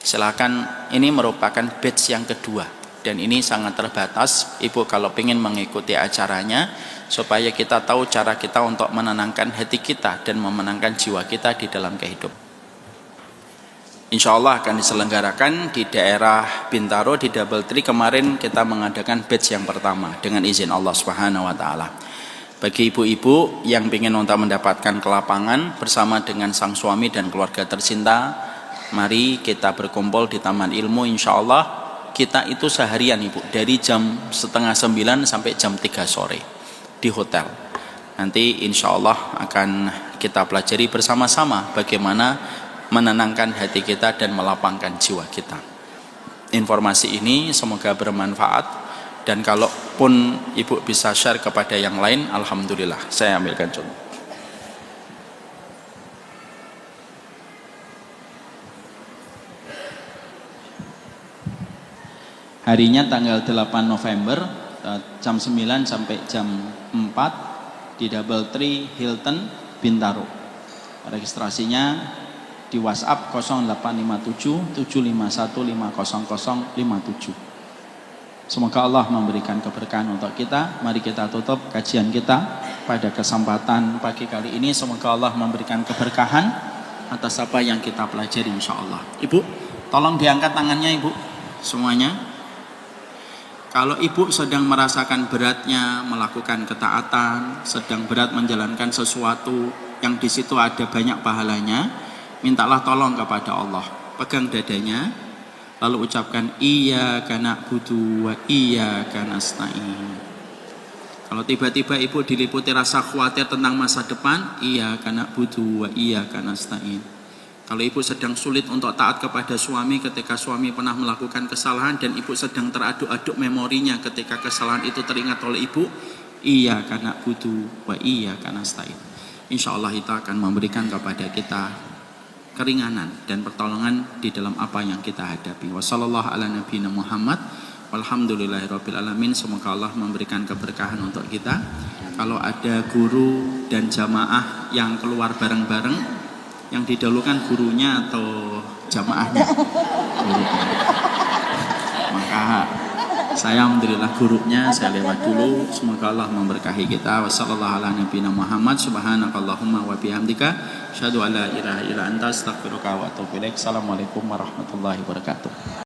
Silakan, ini merupakan batch yang kedua dan ini sangat terbatas. Ibu kalau ingin mengikuti acaranya supaya kita tahu cara kita untuk menenangkan hati kita dan memenangkan jiwa kita di dalam kehidupan. Insya Allah akan diselenggarakan di daerah Bintaro di Double Tree. Kemarin kita mengadakan batch yang pertama dengan izin Allah Subhanahu wa taala. Bagi ibu-ibu yang ingin untuk mendapatkan kelapangan bersama dengan sang suami dan keluarga tercinta, mari kita berkumpul di Taman Ilmu. Insya Allah kita itu seharian Ibu, dari jam 8:30 sampai jam 3 sore di hotel. Nanti insya Allah akan kita pelajari bersama-sama bagaimana menenangkan hati kita dan melapangkan jiwa kita. Informasi ini semoga bermanfaat, dan kalaupun ibu bisa share kepada yang lain, alhamdulillah. Saya ambilkan contoh. Harinya tanggal 8 November jam 9 sampai jam 4 di Doubletree Hilton Bintaro. Registrasinya di WhatsApp 0857 751 50057. Semoga Allah memberikan keberkahan untuk kita. Mari kita tutup kajian kita pada kesempatan pagi kali ini. Semoga Allah memberikan keberkahan atas apa yang kita pelajari, insyaallah. Ibu, tolong diangkat tangannya ibu semuanya. Kalau ibu sedang merasakan beratnya melakukan ketaatan, sedang berat menjalankan sesuatu yang di situ ada banyak pahalanya, mintalah tolong kepada Allah. Pegang dadanya, lalu ucapkan iyyaka na'budu wa iyyaka nasta'in. Kalau tiba-tiba ibu diliputi rasa khawatir tentang masa depan, iyyaka na'budu wa iyyaka nasta'in. Kalau ibu sedang sulit untuk taat kepada suami ketika suami pernah melakukan kesalahan dan ibu sedang teraduk-aduk memorinya ketika kesalahan itu teringat oleh ibu, iyyaka na'budu wa iyyaka nasta'in. Insyaallah itu akan memberikan kepada kita keringanan dan pertolongan di dalam apa yang kita hadapi. Wassallallahu ala nabiyina Muhammad walhamdulillahirabbil alamin. Semoga Allah memberikan keberkahan untuk kita. Kalau ada guru dan jamaah yang keluar bareng-bareng, yang didahulukan gurunya atau jamaahnya? Gurunya. Maka saya alhamdulillah gurunya, saya lewat dulu. Semoga Allah memberkahi kita. Wassallallahu ala nabiyina Muhammad subhanakallahumma wa bihamdika asyhadu an la ilaha illa anta astaghfiruka wa atubu ilaik. Assalamualaikum warahmatullahi wabarakatuh.